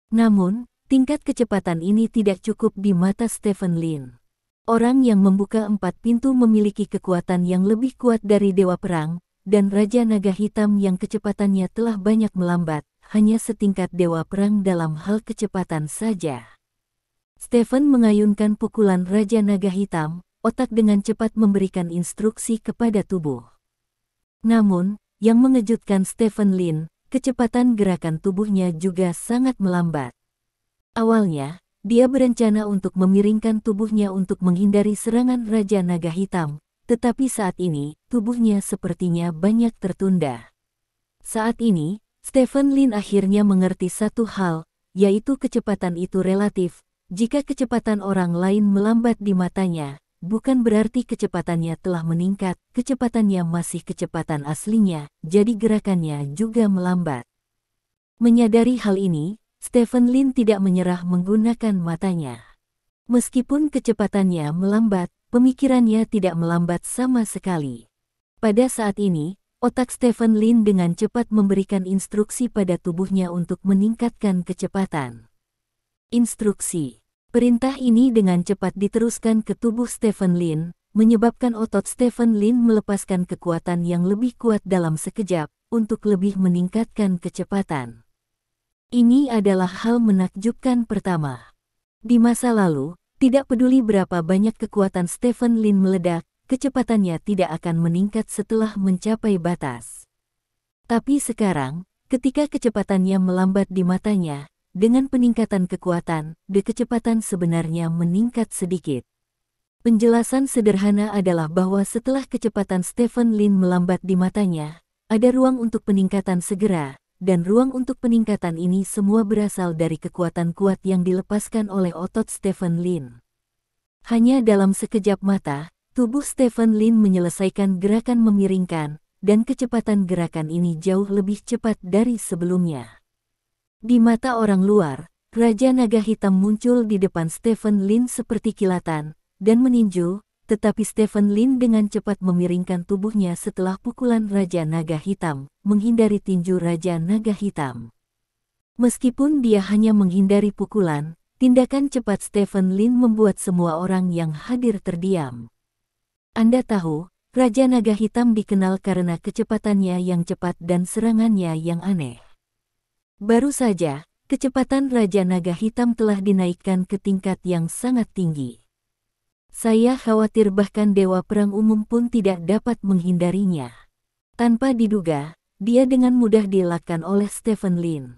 Namun, tingkat kecepatan ini tidak cukup di mata Stephen Lin. Orang yang membuka 4 pintu memiliki kekuatan yang lebih kuat dari Dewa Perang, dan Raja Naga Hitam yang kecepatannya telah banyak melambat, hanya setingkat Dewa Perang dalam hal kecepatan saja. Stephen mengayunkan pukulan Raja Naga Hitam, otak dengan cepat memberikan instruksi kepada tubuh. Namun, yang mengejutkan Stephen Lin, kecepatan gerakan tubuhnya juga sangat melambat. Awalnya, dia berencana untuk memiringkan tubuhnya untuk menghindari serangan Raja Naga Hitam, tetapi saat ini, tubuhnya sepertinya banyak tertunda. Saat ini, Stephen Lin akhirnya mengerti satu hal, yaitu kecepatan itu relatif. Jika kecepatan orang lain melambat di matanya, bukan berarti kecepatannya telah meningkat, kecepatannya masih kecepatan aslinya, jadi gerakannya juga melambat. Menyadari hal ini, Stephen Lin tidak menyerah menggunakan matanya. Meskipun kecepatannya melambat, pemikirannya tidak melambat sama sekali. Pada saat ini, otak Stephen Lin dengan cepat memberikan instruksi pada tubuhnya untuk meningkatkan kecepatan. Instruksi. Perintah ini dengan cepat diteruskan ke tubuh Stephen Lin, menyebabkan otot Stephen Lin melepaskan kekuatan yang lebih kuat dalam sekejap, untuk lebih meningkatkan kecepatan. Ini adalah hal menakjubkan pertama. Di masa lalu, tidak peduli berapa banyak kekuatan Stephen Lin meledak, kecepatannya tidak akan meningkat setelah mencapai batas. Tapi sekarang, ketika kecepatannya melambat di matanya, dengan peningkatan kekuatan, kecepatan sebenarnya meningkat sedikit. Penjelasan sederhana adalah bahwa setelah kecepatan Stephen Lin melambat di matanya, ada ruang untuk peningkatan segera, dan ruang untuk peningkatan ini semua berasal dari kekuatan kuat yang dilepaskan oleh otot Stephen Lin. Hanya dalam sekejap mata, tubuh Stephen Lin menyelesaikan gerakan memiringkan, dan kecepatan gerakan ini jauh lebih cepat dari sebelumnya. Di mata orang luar, Raja Naga Hitam muncul di depan Stephen Lin seperti kilatan, dan meninju, tetapi Stephen Lin dengan cepat memiringkan tubuhnya setelah pukulan Raja Naga Hitam, menghindari tinju Raja Naga Hitam. Meskipun dia hanya menghindari pukulan, tindakan cepat Stephen Lin membuat semua orang yang hadir terdiam. Anda tahu, Raja Naga Hitam dikenal karena kecepatannya yang cepat dan serangannya yang aneh. Baru saja, kecepatan Raja Naga Hitam telah dinaikkan ke tingkat yang sangat tinggi. Saya khawatir bahkan Dewa Perang Umum pun tidak dapat menghindarinya. Tanpa diduga, dia dengan mudah dielakkan oleh Stephen Lin.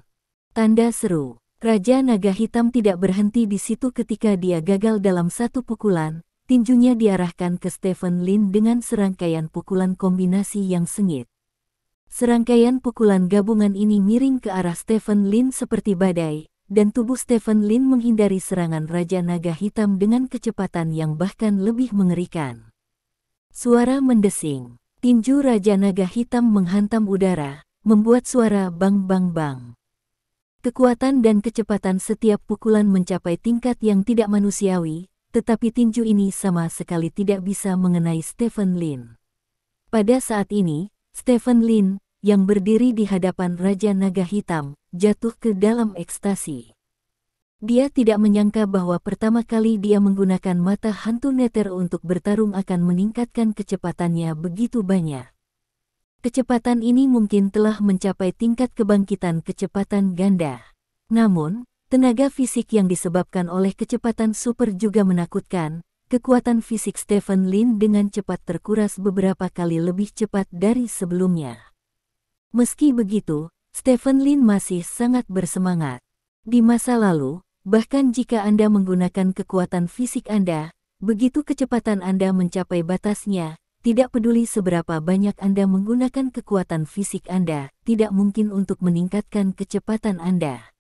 Tanda seru. Raja Naga Hitam tidak berhenti di situ ketika dia gagal dalam satu pukulan, tinjunya diarahkan ke Stephen Lin dengan serangkaian pukulan kombinasi yang sengit. Serangkaian pukulan gabungan ini miring ke arah Stephen Lin seperti badai, dan tubuh Stephen Lin menghindari serangan Raja Naga Hitam dengan kecepatan yang bahkan lebih mengerikan. Suara mendesing. Tinju Raja Naga Hitam menghantam udara, membuat suara bang-bang-bang. Kekuatan dan kecepatan setiap pukulan mencapai tingkat yang tidak manusiawi, tetapi tinju ini sama sekali tidak bisa mengenai Stephen Lin. Pada saat ini, Stephen Lin, yang berdiri di hadapan Raja Naga Hitam, jatuh ke dalam ekstasi. Dia tidak menyangka bahwa pertama kali dia menggunakan mata hantu Nether untuk bertarung akan meningkatkan kecepatannya begitu banyak. Kecepatan ini mungkin telah mencapai tingkat kebangkitan kecepatan ganda. Namun, tenaga fisik yang disebabkan oleh kecepatan super juga menakutkan. Kekuatan fisik Stephen Lin dengan cepat terkuras beberapa kali lebih cepat dari sebelumnya. Meski begitu, Stephen Lin masih sangat bersemangat. Di masa lalu, bahkan jika Anda menggunakan kekuatan fisik Anda, begitu kecepatan Anda mencapai batasnya, tidak peduli seberapa banyak Anda menggunakan kekuatan fisik Anda, tidak mungkin untuk meningkatkan kecepatan Anda.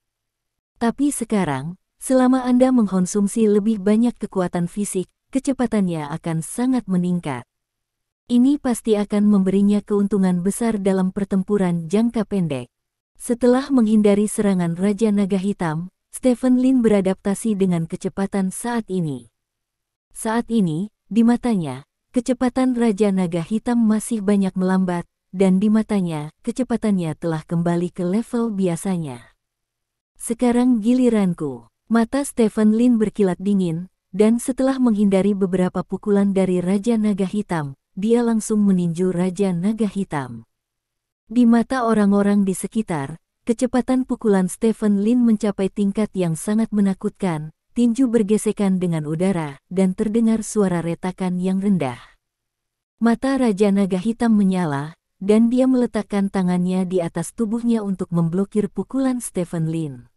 Tapi sekarang, selama Anda mengkonsumsi lebih banyak kekuatan fisik, kecepatannya akan sangat meningkat. Ini pasti akan memberinya keuntungan besar dalam pertempuran jangka pendek. Setelah menghindari serangan Raja Naga Hitam, Stephen Lin beradaptasi dengan kecepatan saat ini. Saat ini, di matanya, kecepatan Raja Naga Hitam masih banyak melambat, dan di matanya, kecepatannya telah kembali ke level biasanya. Sekarang giliranku. Mata Stephen Lin berkilat dingin, dan setelah menghindari beberapa pukulan dari Raja Naga Hitam, dia langsung meninju Raja Naga Hitam. Di mata orang-orang di sekitar, kecepatan pukulan Stephen Lin mencapai tingkat yang sangat menakutkan, tinju bergesekan dengan udara, dan terdengar suara retakan yang rendah. Mata Raja Naga Hitam menyala, dan dia meletakkan tangannya di atas tubuhnya untuk memblokir pukulan Stephen Lin.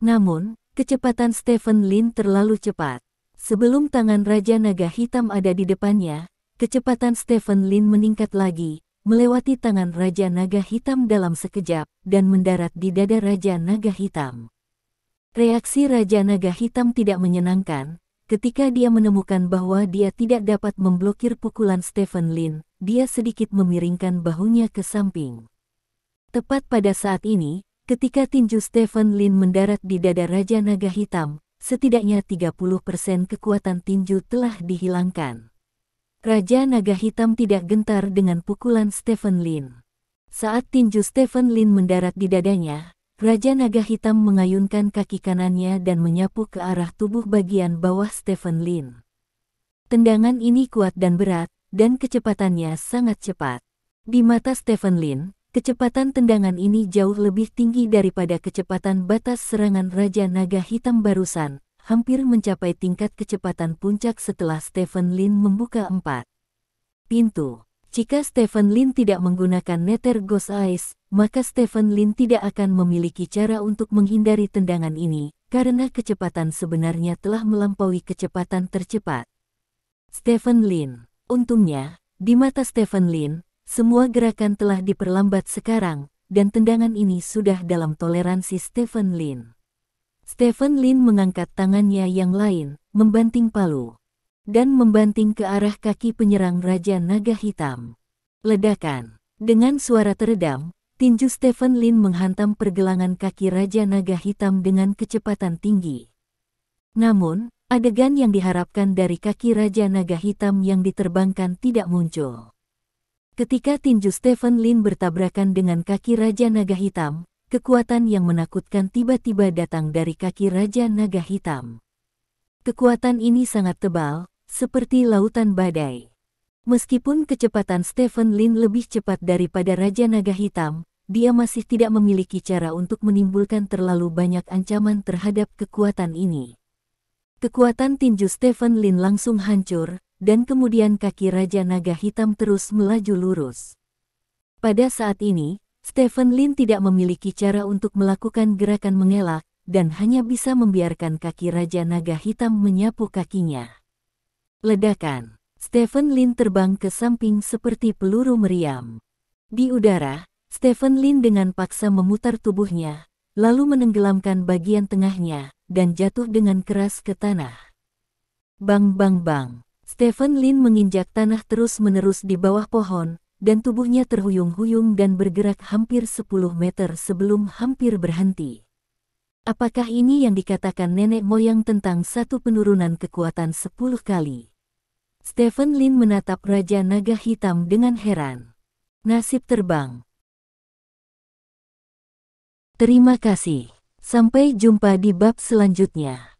Namun, kecepatan Stephen Lin terlalu cepat. Sebelum tangan Raja Naga Hitam ada di depannya, kecepatan Stephen Lin meningkat lagi, melewati tangan Raja Naga Hitam dalam sekejap, dan mendarat di dada Raja Naga Hitam. Reaksi Raja Naga Hitam tidak menyenangkan. Ketika dia menemukan bahwa dia tidak dapat memblokir pukulan Stephen Lin, dia sedikit memiringkan bahunya ke samping. Tepat pada saat ini, ketika tinju Stephen Lin mendarat di dada Raja Naga Hitam, setidaknya 30% kekuatan tinju telah dihilangkan. Raja Naga Hitam tidak gentar dengan pukulan Stephen Lin. Saat tinju Stephen Lin mendarat di dadanya, Raja Naga Hitam mengayunkan kaki kanannya dan menyapu ke arah tubuh bagian bawah Stephen Lin. Tendangan ini kuat dan berat, dan kecepatannya sangat cepat. Di mata Stephen Lin, kecepatan tendangan ini jauh lebih tinggi daripada kecepatan batas serangan Raja Naga Hitam barusan, hampir mencapai tingkat kecepatan puncak setelah Stephen Lin membuka 4 pintu. Jika Stephen Lin tidak menggunakan Nether Ghost Eyes, maka Stephen Lin tidak akan memiliki cara untuk menghindari tendangan ini, karena kecepatan sebenarnya telah melampaui kecepatan tercepat Stephen Lin. Untungnya, di mata Stephen Lin, semua gerakan telah diperlambat sekarang, dan tendangan ini sudah dalam toleransi Stephen Lin. Stephen Lin mengangkat tangannya yang lain, membanting palu, dan membanting ke arah kaki penyerang Raja Naga Hitam. Ledakan. Dengan suara teredam, tinju Stephen Lin menghantam pergelangan kaki Raja Naga Hitam dengan kecepatan tinggi. Namun, adegan yang diharapkan dari kaki Raja Naga Hitam yang diterbangkan tidak muncul. Ketika tinju Stephen Lin bertabrakan dengan kaki Raja Naga Hitam, kekuatan yang menakutkan tiba-tiba datang dari kaki Raja Naga Hitam. Kekuatan ini sangat tebal, seperti lautan badai. Meskipun kecepatan Stephen Lin lebih cepat daripada Raja Naga Hitam, dia masih tidak memiliki cara untuk menimbulkan terlalu banyak ancaman terhadap kekuatan ini. Kekuatan tinju Stephen Lin langsung hancur, dan kemudian kaki Raja Naga Hitam terus melaju lurus. Pada saat ini, Stephen Lin tidak memiliki cara untuk melakukan gerakan mengelak, dan hanya bisa membiarkan kaki Raja Naga Hitam menyapu kakinya. Ledakan. Stephen Lin terbang ke samping seperti peluru meriam. Di udara, Stephen Lin dengan paksa memutar tubuhnya, lalu menenggelamkan bagian tengahnya, dan jatuh dengan keras ke tanah. Bang bang bang. Stephen Lin menginjak tanah terus-menerus di bawah pohon, dan tubuhnya terhuyung-huyung dan bergerak hampir 10 meter sebelum hampir berhenti. Apakah ini yang dikatakan nenek moyang tentang satu penurunan kekuatan 10 kali? Stephen Lin menatap Raja Naga Hitam dengan heran. Nasib terbang. Terima kasih. Sampai jumpa di bab selanjutnya.